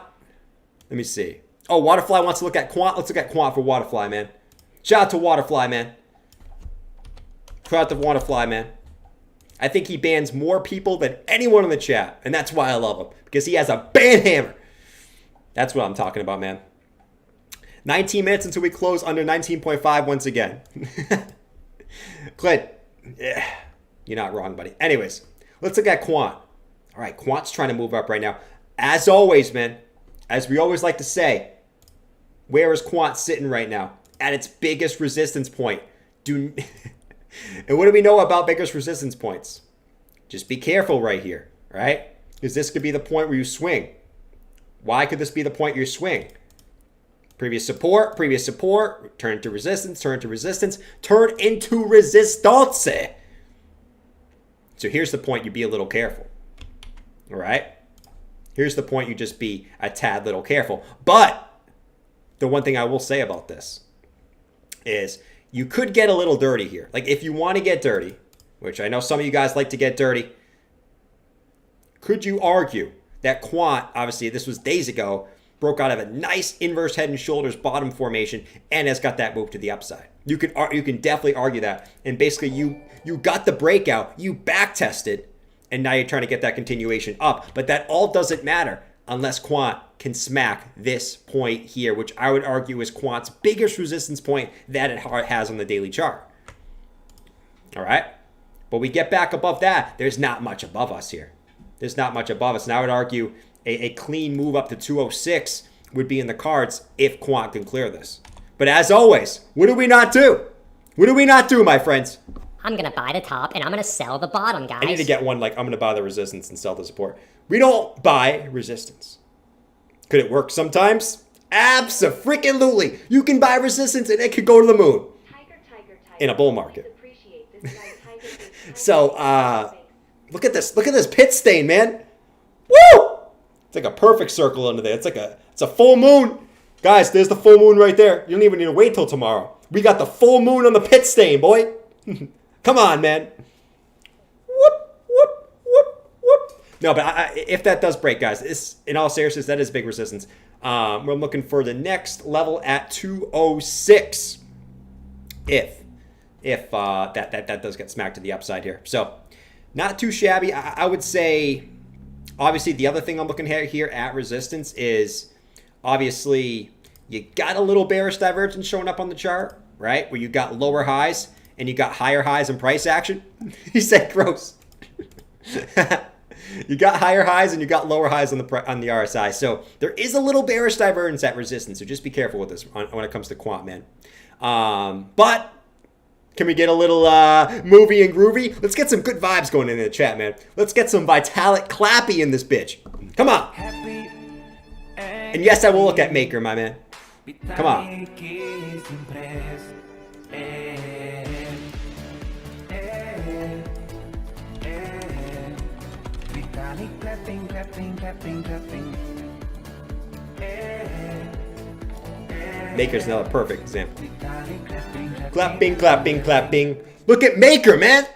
Let me see. Oh, Waterfly wants to look at Quant. Let's look at Quant for Waterfly, man. Shout out to Waterfly, man. Shout out to Waterfly, man. I think he bans more people than anyone in the chat. And that's why I love him. Because he has a ban hammer. That's what I'm talking about, man. 19 minutes until we close under 19.5 once again. Clint, yeah, you're not wrong, buddy. Anyways, let's look at Quant. All right, Quant's trying to move up right now. As always, man, as we always like to say, where is Quant sitting right now? At its biggest resistance point. And what do we know about biggest resistance points? Just be careful right here, right? Because this could be the point where you swing. Why could this be the point you swing? Previous support, turn to resistance, turn into resistance. So here's the point, you be a little careful. All right? Here's the point, you just be a tad little careful. But the one thing I will say about this is you could get a little dirty here. Like if you want to get dirty, which I know some of you guys like to get dirty, could you argue that Quant, obviously this was days ago, broke out of a nice inverse head and shoulders bottom formation and has got that move to the upside? You can definitely argue that. And basically you got the breakout, you back tested, and now you're trying to get that continuation up. But that all doesn't matter unless Quant can smack this point here, which I would argue is Quant's biggest resistance point that it has on the daily chart. All right? But we get back above that, there's not much above us here. There's not much above us. And I would argue a clean move up to 206 would be in the cards if Quant can clear this. But as always, what do we not do? What do we not do, my friends? I'm going to buy the top and I'm going to sell the bottom, guys. I need to get one like I'm going to buy the resistance and sell the support. We don't buy resistance. Could it work sometimes? Abso-freaking-lutely. You can buy resistance and it could go to the moon in a bull market. So, look at this. Look at this pit stain, man. Woo! It's like a perfect circle under there. It's a full moon. Guys, there's the full moon right there. You don't even need to wait till tomorrow. We got the full moon on the pit stain, boy. Come on, man. Whoop, whoop, whoop, whoop. No, but if that does break, guys, in all seriousness, that is big resistance. We're looking for the next level at 206. If that does get smacked to the upside here. So, not too shabby. I would say, obviously, the other thing I'm looking at here at resistance is, obviously, you got a little bearish divergence showing up on the chart, right? Where you got lower highs and you got higher highs in price action. He said gross. You got higher highs and you got lower highs on the RSI. So there is a little bearish divergence at resistance. So just be careful with this when it comes to Quant, man. But can we get a little movie and groovy? Let's get some good vibes going in the chat, man. Let's get some Vitalik clappy in this bitch. Come on. And yes, I will look at Maker, my man. Come on. Maker's another perfect example. Clapping, clapping, clapping. Look at Maker, man.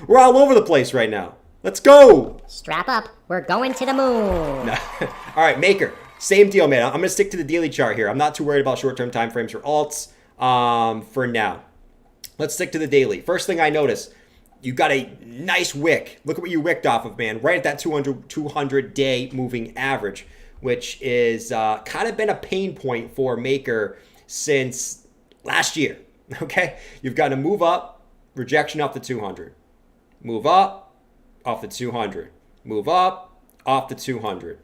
We're all over the place right now. Let's go. Strap up. We're going to the moon. All right, Maker. Same deal, man. I'm going to stick to the daily chart here. I'm not too worried about short-term time frames for alts for now. Let's stick to the daily. First thing I notice, you got a nice wick. Look at what you wicked off of, man. Right at that 200-day moving average, which is kind of been a pain point for Maker since last year. Okay? You've got to move up, rejection off the 200. Move up, off the 200. Move up, off the 200.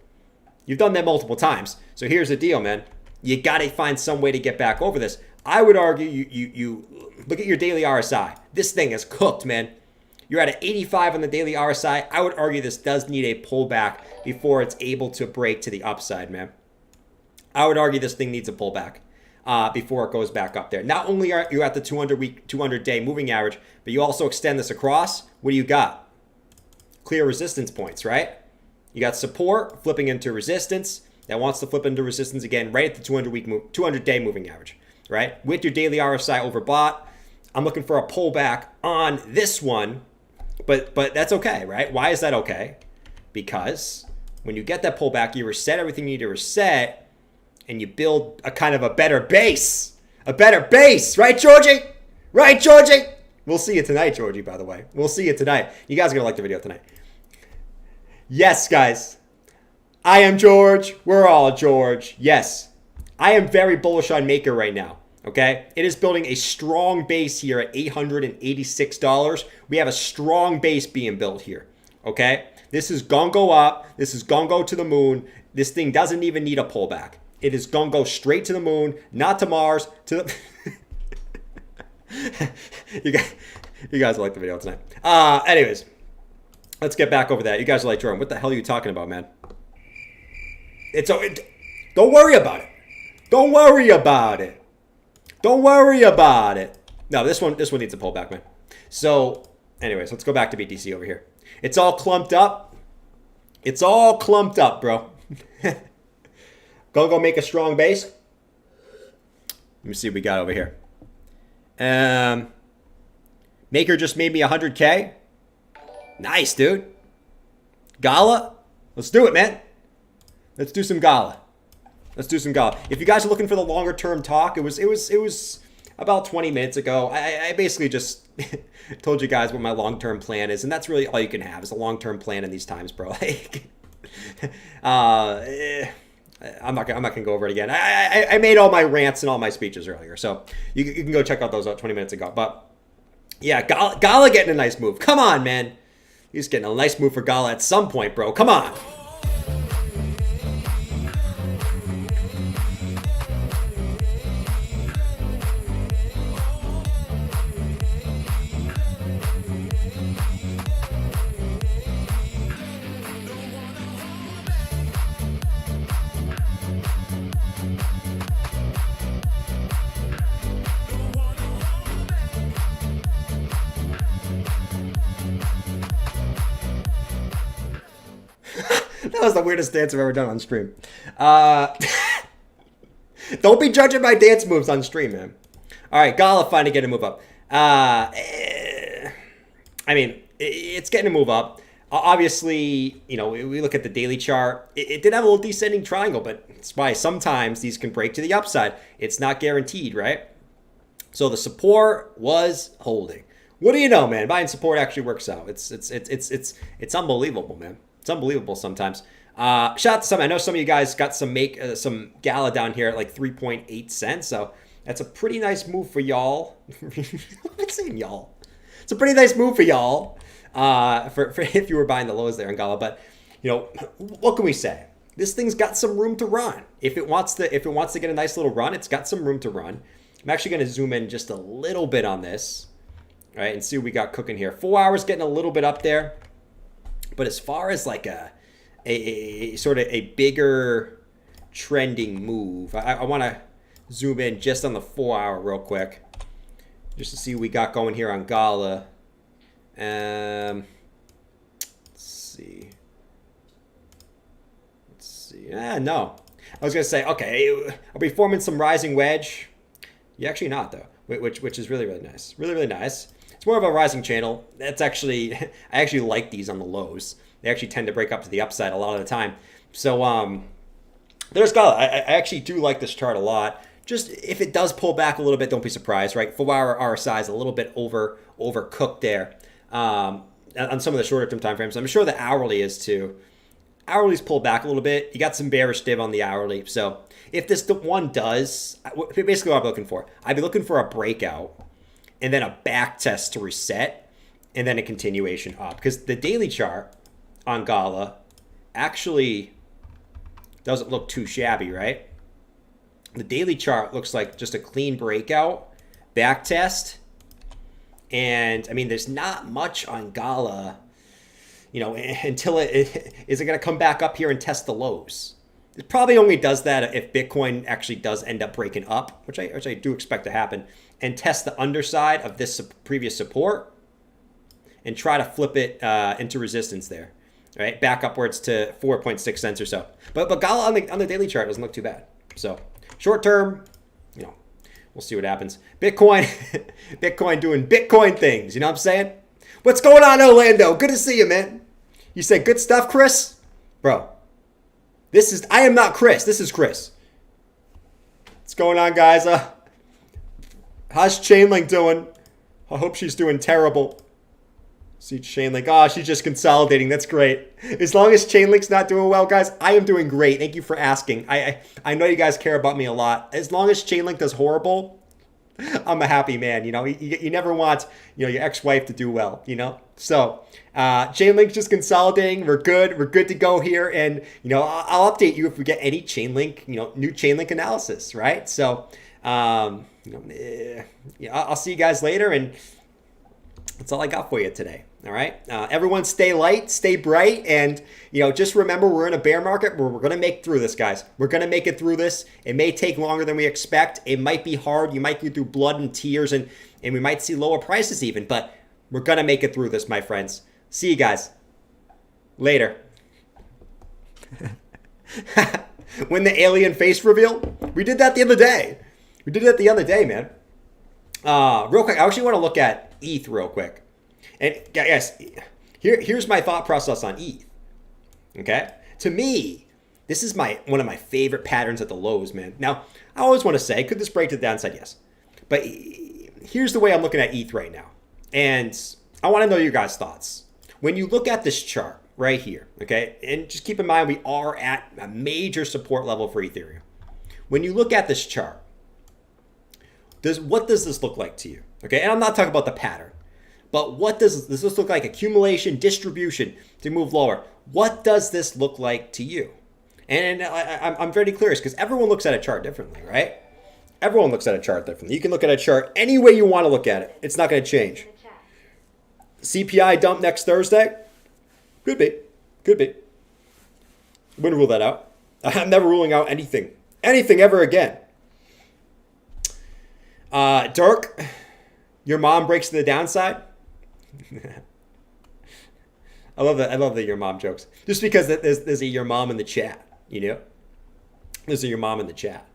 You've done that multiple times. So here's the deal, man. You got to find some way to get back over this. I would argue you look at your daily RSI. This thing is cooked, man. You're at an 85 on the daily RSI. I would argue this does need a pullback before it's able to break to the upside, man. I would argue this thing needs a pullback before it goes back up there. Not only are you at the 200-day moving average, but you also extend this across. What do you got? Clear resistance points, right? You got support flipping into resistance. That wants to flip into resistance again right at the 200-day moving average, right? With your daily RSI overbought. I'm looking for a pullback on this one, but that's okay, right? Why is that okay? Because when you get that pullback, you reset everything you need to reset, and you build a kind of a better base. A better base, right, Georgie? Right, Georgie? We'll see you tonight, Georgie, by the way. We'll see you tonight. You guys are going to like the video tonight. Yes, guys. I am George. We're all George. Yes. I am very bullish on Maker right now. Okay? It is building a strong base here at $886. We have a strong base being built here. Okay? This is gonna go up. This is gonna go to the moon. This thing doesn't even need a pullback. It is gonna go straight to the moon, not to Mars, to the... you guys will like the video tonight. Anyways, let's get back over that. You guys are like, Jordan, what the hell are you talking about, man? Don't worry about it. Don't worry about it. Don't worry about it. No, this one needs a pullback, man. So, anyways, let's go back to BTC over here. It's all clumped up. It's all clumped up, bro. Gonna go make a strong base. Let me see what we got over here. Maker just made me 100K. Nice, dude. Gala. Let's do it, man. Let's do some Gala. Let's do some Gala. If you guys are looking for the longer term talk, it was about 20 minutes ago. I basically just told you guys what my long term plan is, and that's really all you can have is a long term plan in these times, bro. Like, I'm not gonna go over it again. I made all my rants and all my speeches earlier, so you can go check out those 20 minutes ago. But yeah, Gala getting a nice move. Come on, man. He's getting a nice move for Gala at some point, bro. Come on. That was the weirdest dance I've ever done on stream. Don't be judging my dance moves on stream, man. All right, Gala finally getting a move up. I mean, it's getting a move up. Obviously, you know, we look at the daily chart. It did have a little descending triangle, but it's why sometimes these can break to the upside. It's not guaranteed, right? So the support was holding. What do you know, man? Buying support actually works out. It's unbelievable, man. It's unbelievable sometimes. Shout out to some. I know some of you guys got some Gala down here at like 3.8 cents. So that's a pretty nice move for y'all. I'm saying y'all. It's a pretty nice move for y'all. For if you were buying the lows there in Gala. But you know, what can we say? This thing's got some room to run. If it wants to get a nice little run, it's got some room to run. I'm actually going to zoom in just a little bit on this, all right, and see what we got cooking here. 4 hours getting a little bit up there. But as far as like a sort of a bigger trending move, I want to zoom in just on the 4 hour real quick, just to see what we got going here on Gala. Let's see. No. I was gonna say, okay, are we forming some rising wedge? Yeah, actually not though, which is really nice, really nice. It's more of a rising channel. That's actually, I actually like these on the lows. They actually tend to break up to the upside a lot of the time. So there's Gala. I actually do like this chart a lot. Just if it does pull back a little bit, don't be surprised, right? 4 hour RSI is a little bit overcooked there on some of the shorter term time frames. I'm sure the hourly is too. Hourly's pulled back a little bit. You got some bearish div on the hourly. So if this one does, basically what I'm looking for, I'd be looking for a breakout and then a back test to reset, and then a continuation up. Because the daily chart on Gala actually doesn't look too shabby, right? The daily chart looks like just a clean breakout, back test, and I mean, there's not much on Gala, you know, until is it going to come back up here and test the lows? It probably only does that if Bitcoin actually does end up breaking up, which I do expect to happen, and test the underside of this previous support and try to flip it into resistance there, right? Back upwards to 4.6 cents or so. But Gala on the daily chart doesn't look too bad. So short term, you know, we'll see what happens. Bitcoin doing Bitcoin things. You know what I'm saying? What's going on, Orlando? Good to see you, man. You said good stuff, Chris? Bro, I am not Chris. This is Chris. What's going on, guys? How's Chainlink doing? I hope she's doing terrible. See Chainlink. Oh, she's just consolidating. That's great. As long as Chainlink's not doing well, guys, I am doing great. Thank you for asking. I know you guys care about me a lot. As long as Chainlink does horrible, I'm a happy man. You know, you never want, you know, your ex-wife to do well, you know? So Chainlink's just consolidating. We're good. We're good to go here. And, you know, I'll update you if we get any Chainlink, you know, new Chainlink analysis, right? So, you know, I'll see you guys later. And that's all I got for you today. All right. Everyone stay light, stay bright. And, you know, just remember we're in a bear market where we're going to make through this, guys. We're going to make it through this. It may take longer than we expect. It might be hard. You might go through blood and tears and we might see lower prices even. But we're going to make it through this, my friends. See you guys later. When the alien face reveal, we did that the other day. We did that the other day, man. Real quick, I actually want to look at ETH real quick. And guys, here's my thought process on ETH. Okay? To me, this is one of my favorite patterns at the lows, man. Now, I always want to say, could this break to the downside? Yes. But here's the way I'm looking at ETH right now. And I want to know your guys' thoughts. When you look at this chart right here, okay? And just keep in mind, we are at a major support level for Ethereum. When you look at this chart, what does this look like to you? Okay, and I'm not talking about the pattern, but what does this look like? Accumulation, distribution to move lower. What does this look like to you? And I'm very curious because everyone looks at a chart differently, right? Everyone looks at a chart differently. You can look at a chart any way you want to look at it. It's not going to change. CPI dump next Thursday? Could be. Could be. Wouldn't rule that out. I'm never ruling out anything. Anything ever again. Dirk, your mom breaks to the downside. I love that. I love the your mom jokes. Just because there's a your mom in the chat, you know. There's a your mom in the chat.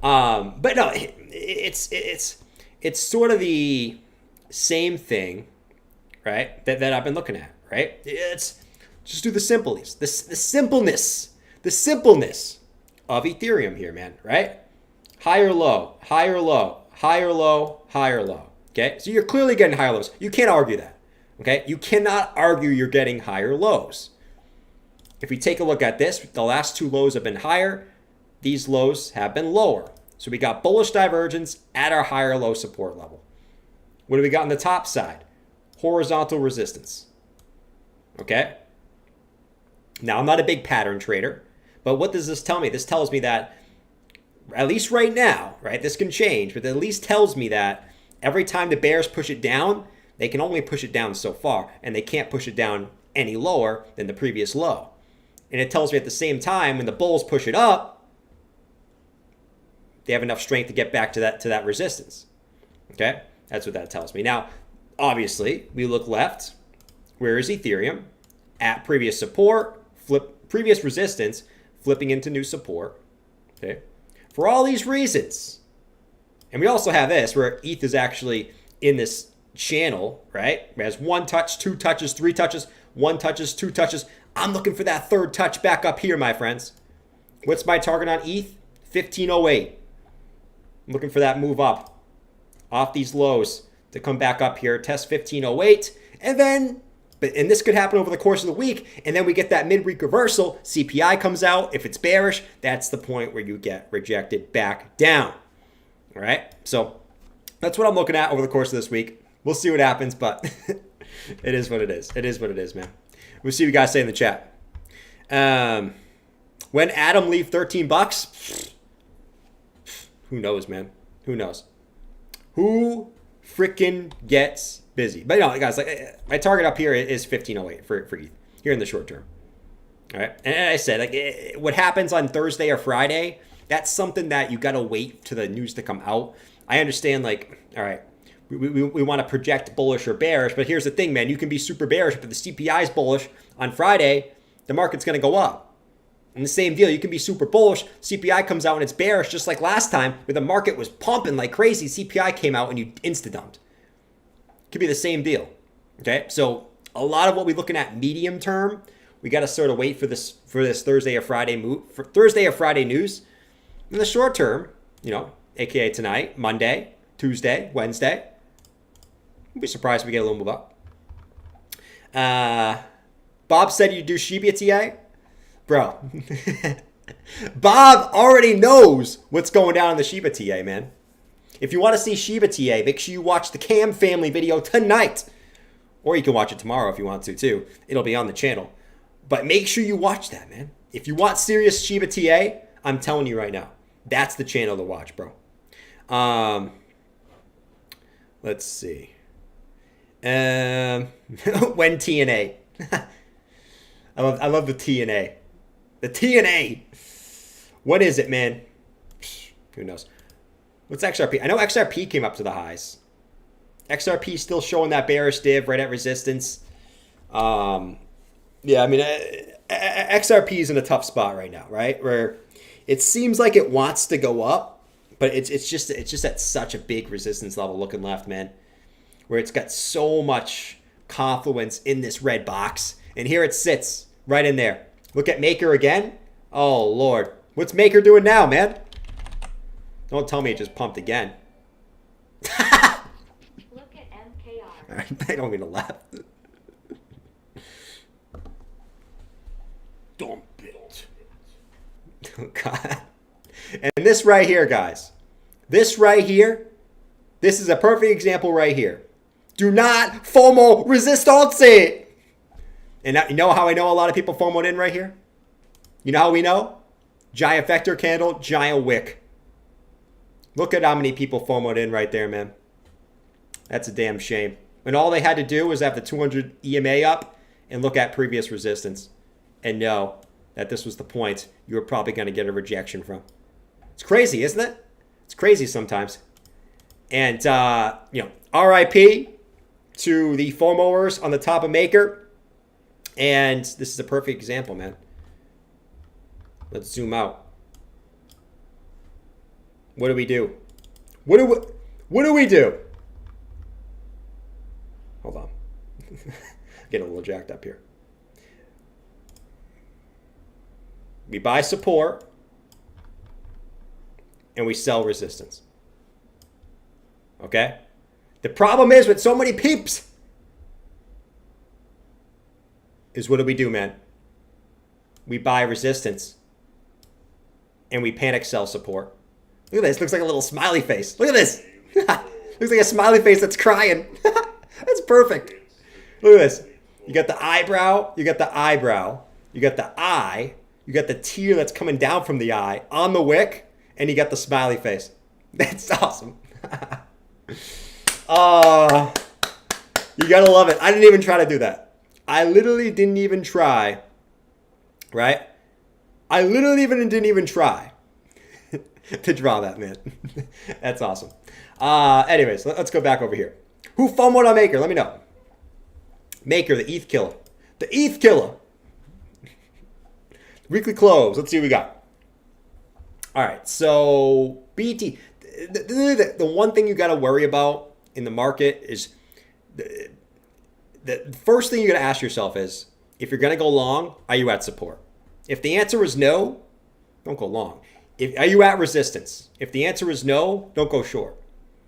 But no, it's sort of the same thing, right? That I've been looking at, right? It's just do the simpleness, the simpleness of Ethereum here, man, right? Higher low, higher low, higher low, higher low. Okay, so you're clearly getting higher lows. You can't argue that. Okay, you cannot argue you're getting higher lows. If we take a look at this, the last two lows have been higher. These lows have been lower. So we got bullish divergence at our higher low support level. What do we got on the top side? Horizontal resistance. Okay. Now, I'm not a big pattern trader, but what does this tell me? This tells me that, at least right now, right, this can change, but it at least tells me that every time the bears push it down, they can only push it down so far, and they can't push it down any lower than the previous low. And it tells me at the same time, when the bulls push it up, they have enough strength to get back to that resistance. Okay? That's what that tells me. Now, obviously, we look left. Where is Ethereum? At previous support, previous resistance, flipping into new support. Okay? For all these reasons, and we also have this, where ETH is actually in this channel, right? It has one touch, two touches, three touches, one touches, two touches. I'm looking for that third touch back up here, my friends. What's my target on ETH? 1508. I'm looking for that move up off these lows to come back up here, test 1508, and then, and this could happen over the course of the week, and then we get that midweek reversal. CPI comes out. If it's bearish, that's the point where you get rejected back down. All right, so that's what I'm looking at over the course of this week. We'll see what happens, but it is what it is. It is what it is, man. We'll see what you guys say in the chat. When Adam leave $13, who knows, man? Who knows? Who freaking gets busy? But no, guys, like my target up here is 1508 for ETH here in the short term. All right, and I said, like, what happens on Thursday or Friday, that's something that you got to wait to the news to come out. I understand, like, all right, we want to project bullish or bearish, but here's the thing, man. You can be super bearish, but the CPI is bullish on Friday, the market's going to go up. And the same deal, you can be super bullish, CPI comes out and it's bearish, just like last time, where the market was pumping like crazy, CPI came out and you insta-dumped. Could be the same deal, okay? So a lot of what we're looking at medium term, we got to sort of wait for this Thursday or Friday move, for Thursday or Friday news. In the short term, you know, aka tonight, Monday, Tuesday, Wednesday. I'd be surprised if we get a little move up. Bob said you do Shiba TA? Bro. Bob already knows what's going down in the Shiba TA, man. If you want to see Shiba TA, make sure you watch the Cam family video tonight. Or you can watch it tomorrow if you want to, too. It'll be on the channel. But make sure you watch that, man. If you want serious Shiba TA, I'm telling you right now, that's the channel to watch, bro. Let's see. When TNA. I love the TNA. The TNA. What is it, man? Who knows? What's XRP? I know XRP came up to the highs. XRP still showing that bearish div right at resistance. Yeah, I mean, XRP is in a tough spot right now, right? Where it seems like it wants to go up, but it's just at such a big resistance level looking left, man. Where it's got so much confluence in this red box. And here it sits right in there. Look at Maker again. Oh, Lord. What's Maker doing now, man? Don't tell me it just pumped again. Look at MKR. I don't mean to laugh. Dump it. Oh, God. And this right here, guys. This right here. This is a perfect example right here. Do not FOMO resistance. And you know how I know a lot of people FOMOed in right here? You know how we know? Giant vector candle, giant wick. Look at how many people FOMOed in right there, man. That's a damn shame. And all they had to do was have the 200 EMA up and look at previous resistance and know that this was the point you were probably going to get a rejection from. It's crazy, isn't it? It's crazy sometimes. And, RIP to the FOMOers on the top of Maker. And this is a perfect example, man. Let's zoom out. What do we do? What do we do? Hold on. Getting a little jacked up here. We buy support and we sell resistance. Okay? The problem is with so many peeps is what do, man? We buy resistance and we panic sell support. Look at this. Looks like a little smiley face. Look at this. Looks like a smiley face that's crying. That's perfect. Look at this. You got the eyebrow. You got the eyebrow. You got the eye. You got the tear that's coming down from the eye on the wick. And you got the smiley face. That's awesome. You gotta love it. I didn't even try to do that. I literally didn't even try. Right? I literally didn't even try to draw that, man. That's awesome. Anyways, let's go back over here. Who FOMO'd on Maker? Let me know. Maker, the ETH killer. The ETH killer. Weekly close. Let's see what we got. All right, so BT. The one thing you got to worry about in the market is the first thing you got to ask yourself is, if you're going to go long, are you at support? If the answer is no, don't go long. Are you at resistance? If the answer is no, don't go short.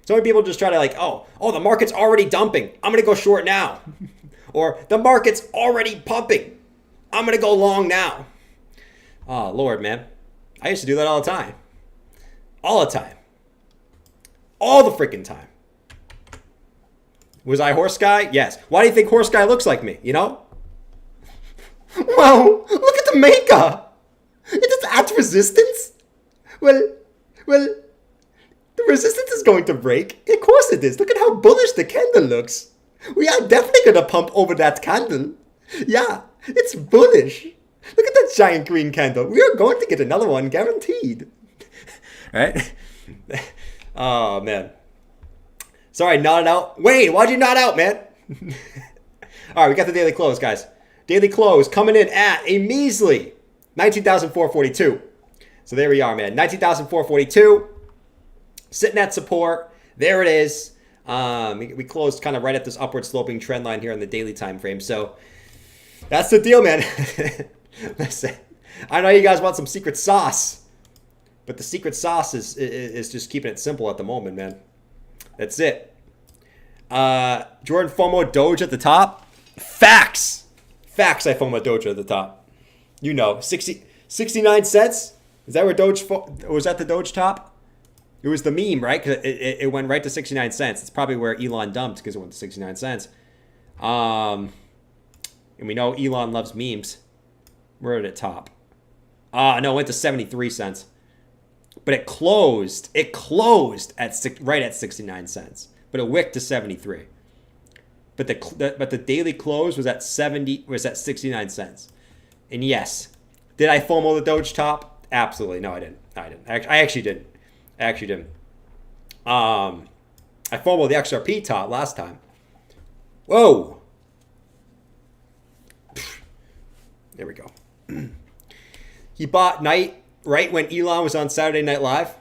So many people just try to the market's already dumping. I'm going to go short now. Or the market's already pumping. I'm going to go long now. Oh, Lord, man. I used to do that all the time. All the time. All the freaking time. Was I horse guy? Yes. Why do you think horse guy looks like me? You know? Wow, look at the maker. It is at resistance? Well, the resistance is going to break. Of course it is. Look at how bullish the candle looks. We are definitely going to pump over that candle. Yeah, it's bullish. Look at that giant green candle. We are going to get another one, guaranteed. Right? Oh, man. Sorry, nodded out. Wait, why'd you nod out, man? All right, we got the daily close, guys. Daily close coming in at a measly 19,442. So there we are, man. 19,442. Sitting at support. There it is. We closed kind of right at this upward sloping trend line here on the daily time frame. So that's the deal, man. Listen, I know you guys want some secret sauce. But the secret sauce is just keeping it simple at the moment, man. That's it. Jordan FOMO Doge at the top. Facts. Facts I FOMO Doge at the top. You know, 69 cents? Is that where was that the Doge top? It was the meme, right? Because it went right to 69 cents. It's probably where Elon dumped because it went to 69 cents. And we know Elon loves memes. Where did it top? No, it went to 73 cents. But it closed at right at 69 cents. But it wicked to 73. But the daily close was at 69 cents. And yes, did I FOMO the Doge top? Absolutely. No, I didn't. I actually didn't. I FOMO'd the XRP top last time. Whoa. There we go. He bought Night right when Elon was on Saturday Night Live.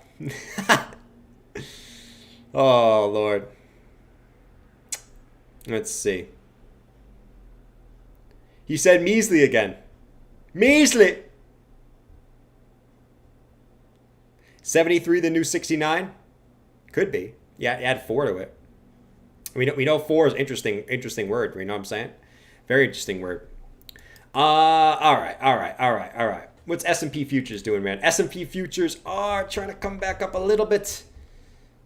Oh, Lord. Let's see. He said measly again. Measly. 73 the new 69? Could be. Yeah, add 4 to it. We know 4 is interesting word. You know what I'm saying? Very interesting word. All right. What's S&P futures doing, man? S&P futures are trying to come back up a little bit.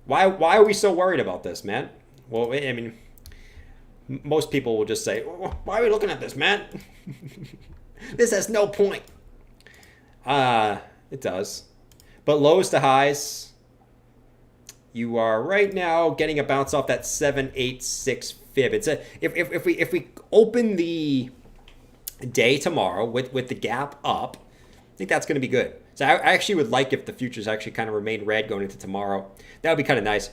Why are we so worried about this, man? Well, I mean, most people will just say, why are we looking at this, man? This has no point. It does. But lows to highs, you are right now getting a bounce off that 786 fib. It's if we open the day tomorrow with the gap up, I think that's going to be good. So I actually would like if the futures actually kind of remain red going into tomorrow. That would be kind of nice.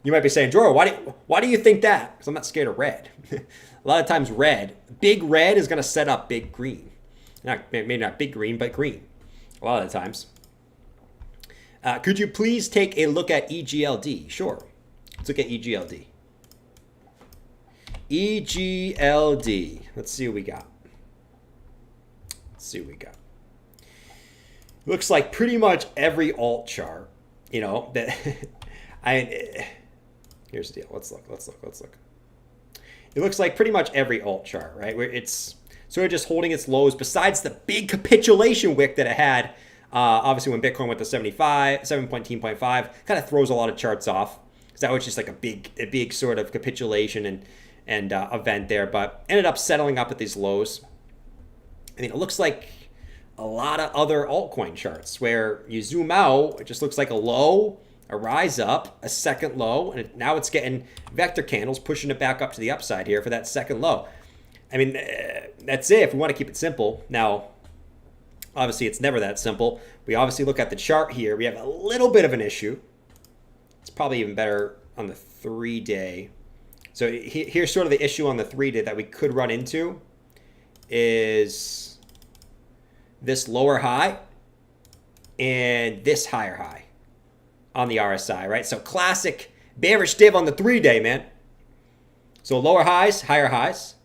You might be saying, Joro, why do you think that? Because I'm not scared of red. A lot of times big red is going to set up big green. Maybe not big green, but green. A lot of the times. Could you please take a look at EGLD? Sure. Let's look at EGLD. EGLD. Let's see what we got. Looks like pretty much every alt chart, you know, that here's the deal. Let's look. It looks like pretty much every alt chart, right? Where it's sort of just holding its lows besides the big capitulation wick that it had. Obviously, when Bitcoin went to 7.5, kind of throws a lot of charts off. Because that was just like a big sort of capitulation and event there. But ended up settling up at these lows. I mean, it looks like a lot of other altcoin charts where you zoom out, it just looks like a low, a rise up, a second low, and now it's getting vector candles pushing it back up to the upside here for that second low. I mean, that's it if we want to keep it simple. Now, obviously, it's never that simple. We obviously look at the chart here. We have a little bit of an issue. It's probably even better on the 3-day. So here's sort of the issue on the 3-day that we could run into is this lower high and this higher high on the RSI, right? So classic bearish div on the 3-day, man. So lower highs, higher highs,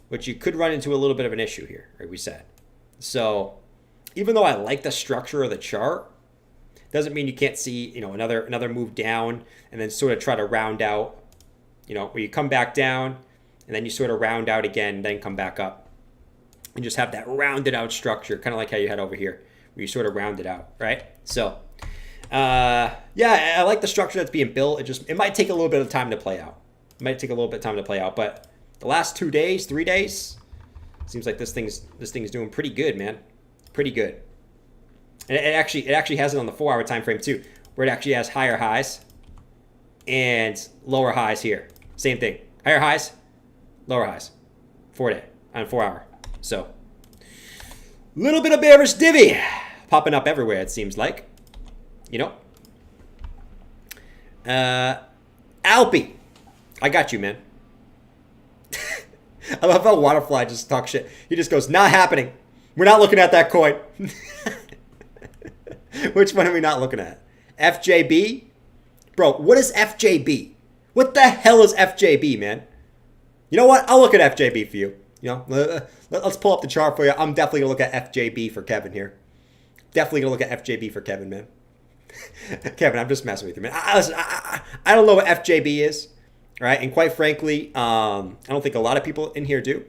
which you could run into a little bit of an issue here, right? We said. So even though I like the structure of the chart, doesn't mean you can't see, you know, another move down and then sort of try to round out, you know, where you come back down and then you sort of round out again, then come back up. And just have that rounded out structure, kind of like how you had over here, where you sort of round it out, right? So, yeah, I like the structure that's being built. It might take a little bit of time to play out. But the last 2 days, 3 days, seems like this thing's doing pretty good, man. Pretty good. And it actually has it on the 4-hour time frame too, where it actually has higher highs and lower highs here. Same thing. Higher highs, lower highs. 4-day on 4-hour. So, little bit of bearish divvy popping up everywhere, it seems like. You know? Alpy. I got you, man. I love how Waterfly just talks shit. He just goes, not happening. We're not looking at that coin. Which one are we not looking at? FJB? Bro, what is FJB? What the hell is FJB, man? You know what? I'll look at FJB for you. You know, let's pull up the chart for you. I'm definitely going to look at FJB for Kevin here. Definitely gonna look at FJB for Kevin, man. Kevin, I'm just messing with you, man. Listen, I don't know what FJB is, right? And quite frankly, I don't think a lot of people in here do.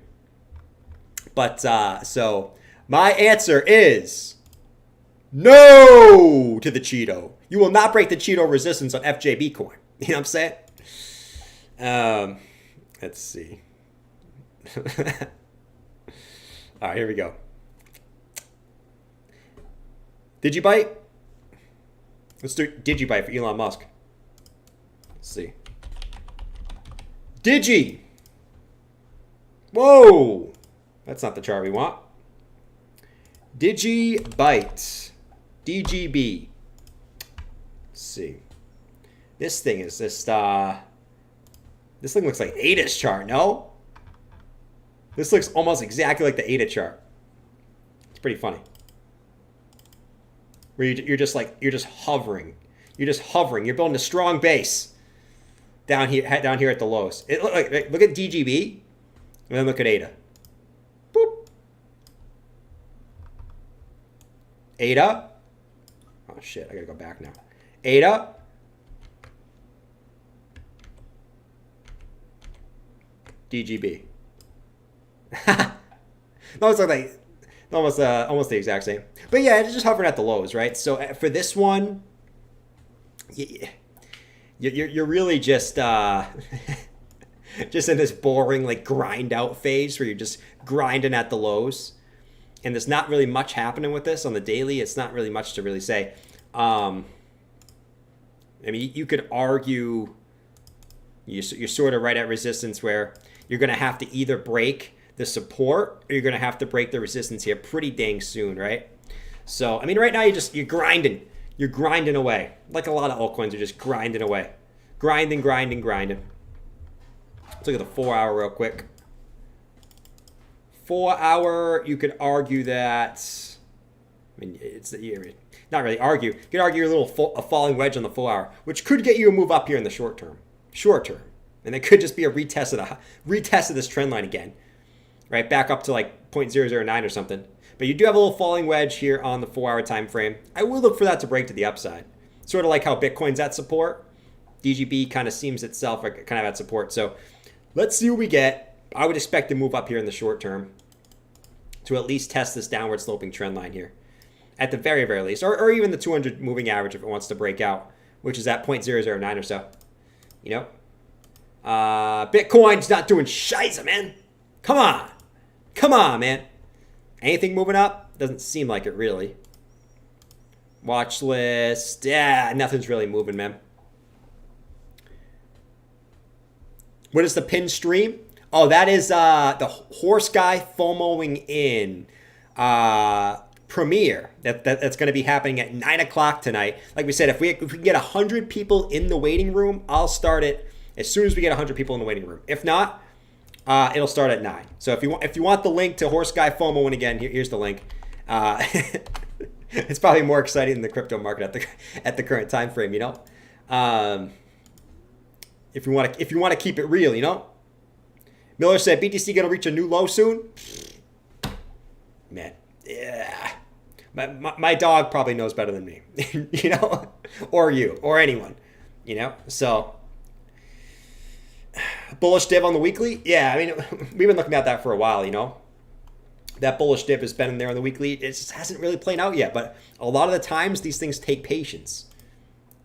But so my answer is no to the Cheeto. You will not break the Cheeto resistance on FJB coin. You know what I'm saying? Let's see. All right, here we go. DigiByte? Let's do DigiByte for Elon Musk. Let's see. Digi! Whoa! That's not the chart we want. DigiByte. DGB. Let's see. This thing is this thing looks like ADA's chart, no? This looks almost exactly like the ADA chart. It's pretty funny. Where you're just hovering. You're just hovering. You're building a strong base down here at the lows. Look at DGB, and then look at ADA. Boop. ADA. Oh shit! I gotta go back now. ADA. DGB. No, it's like almost the exact same. But yeah, it's just hovering at the lows, right? So for this one, you're really just just in this boring like grind out phase where you're just grinding at the lows, and there's not really much happening with this on the daily. It's not really much to really say. I mean, you could argue you're sort of right at resistance where you're going to have to either break the support or you're going to have to break the resistance here pretty dang soon, right? So, I mean, right now you're grinding. You're grinding away. Like a lot of altcoins are just grinding away. Grinding. Let's look at the 4 hour real quick. 4 hour, you could argue that, I mean, not really argue. You could argue a falling wedge on the 4 hour, which could get you a move up here in the short term. And it could just be a retest of this trend line again, right? Back up to like 0.009 or something. But you do have a little falling wedge here on the 4 hour time frame. I will look for that to break to the upside. Sort of like how Bitcoin's at support. DGB kind of seems itself like kind of at support. So let's see what we get. I would expect to move up here in the short term to at least test this downward sloping trend line here. At the very, very least. Or even the 200 moving average if it wants to break out, which is at 0.009 or so. You know? Bitcoin's not doing shiza, man. Come on, man. Anything moving up? Doesn't seem like it, really. Watch list. Yeah, nothing's really moving, man. What is the pin stream? Oh, that is the horse guy FOMOing in premiere. That's going to be happening at 9 o'clock tonight. Like we said, if we can get 100 people in the waiting room, I'll start it as soon as we get 100 people in the waiting room. If not, it'll start at 9. So if you want the link to Horse Guy FOMO, and again, here's the link. It's probably more exciting than the crypto market at the current time frame, you know. If you want to keep it real, you know. Miller said BTC gonna reach a new low soon. Man, yeah. My dog probably knows better than me, you know, or you, or anyone, you know. So. Bullish div on the weekly? Yeah, I mean, we've been looking at that for a while, you know. That bullish div has been in there on the weekly. It just hasn't really played out yet. But a lot of the times, these things take patience.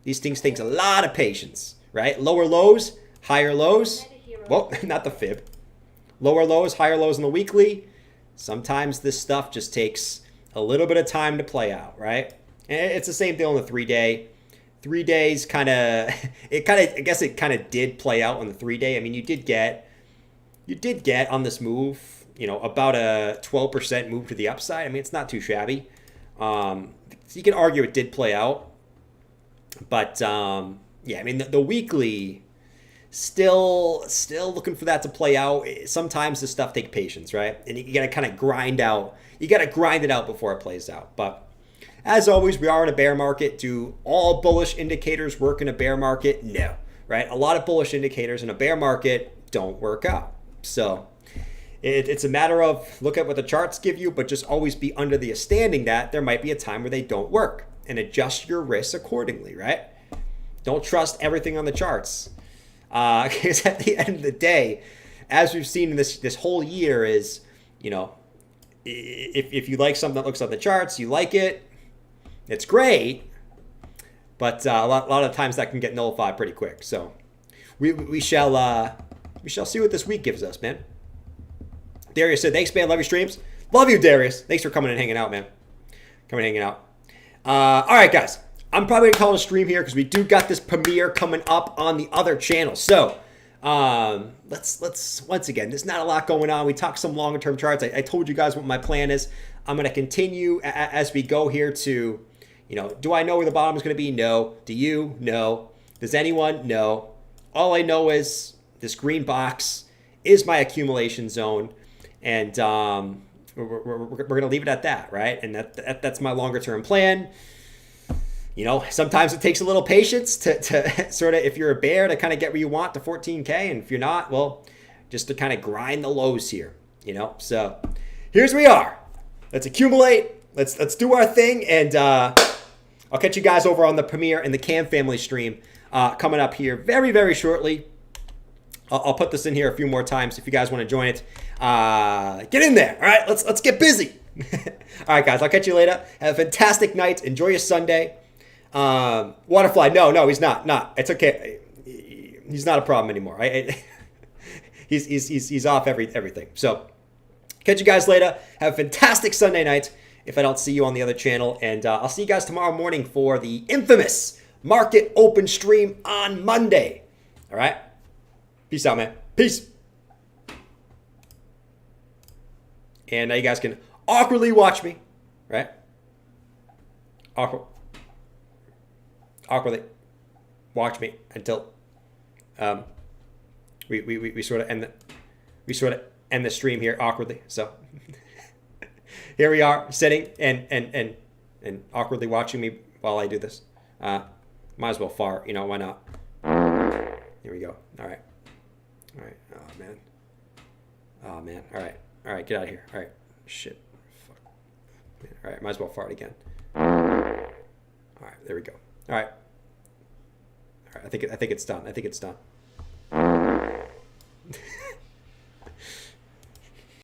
These things take a lot of patience, right? Lower lows, higher lows. Well, not the fib. Lower lows, higher lows on the weekly. Sometimes this stuff just takes a little bit of time to play out, right? And it's the same thing on the 3-day. 3 days I guess it kind of did play out on the 3-day. I mean, you did get on this move, you know, about a 12% move to the upside. I mean, it's not too shabby. So you can argue it did play out. But, yeah, I mean, the weekly, still looking for that to play out. Sometimes this stuff takes patience, right? And you got to kind of grind it out before it plays out. But as always, we are in a bear market. Do all bullish indicators work in a bear market? No, right? A lot of bullish indicators in a bear market don't work out. So it's a matter of look at what the charts give you, but just always be under the understanding that there might be a time where they don't work and adjust your risks accordingly, right? Don't trust everything on the charts. Because at the end of the day, as we've seen in this whole year is, you know, if you like something that looks on the charts, you like it, it's great. But a lot of times that can get nullified pretty quick. So we shall see what this week gives us, man. Darius said, thanks, man. Love your streams. Love you, Darius. Thanks for coming and hanging out, man. Coming and hanging out. All right, guys. I'm probably going to call it a stream here because we do got this premiere coming up on the other channel. So let's once again, there's not a lot going on. We talked some longer term charts. I told you guys what my plan is. I'm going to continue as we go here to, you know, do I know where the bottom is going to be? No. Do you? No. Does anyone? No. All I know is this green box is my accumulation zone. And we're going to leave it at that, right? And that's my longer term plan. You know, sometimes it takes a little patience to sort of, if you're a bear, to kind of get where you want to 14K. And if you're not, well, just to kind of grind the lows here, you know? So here's where we are. Let's accumulate. Let's do our thing. And I'll catch you guys over on the Premiere and the Cam family stream coming up here very, very shortly. I'll put this in here a few more times if you guys want to join it. Get in there. All right, let's get busy. All right, guys, I'll catch you later. Have a fantastic night. Enjoy your Sunday. Waterfly, no, he's not. It's okay. He's not a problem anymore. He's off everything. So catch you guys later. Have a fantastic Sunday night if I don't see you on the other channel. And I'll see you guys tomorrow morning for the infamous Market Open stream on Monday. All right? Peace out, man. Peace. And now you guys can awkwardly watch me, right? Awkwardly watch me until we sort of end the stream here awkwardly. So here we are sitting and awkwardly watching me while I do this. Might as well fart, you know, why not? Here we go. All right. Oh man. All right, get out of here. All right. Shit. Fuck. All right, might as well fart again. All right, there we go. All right. I think it's done.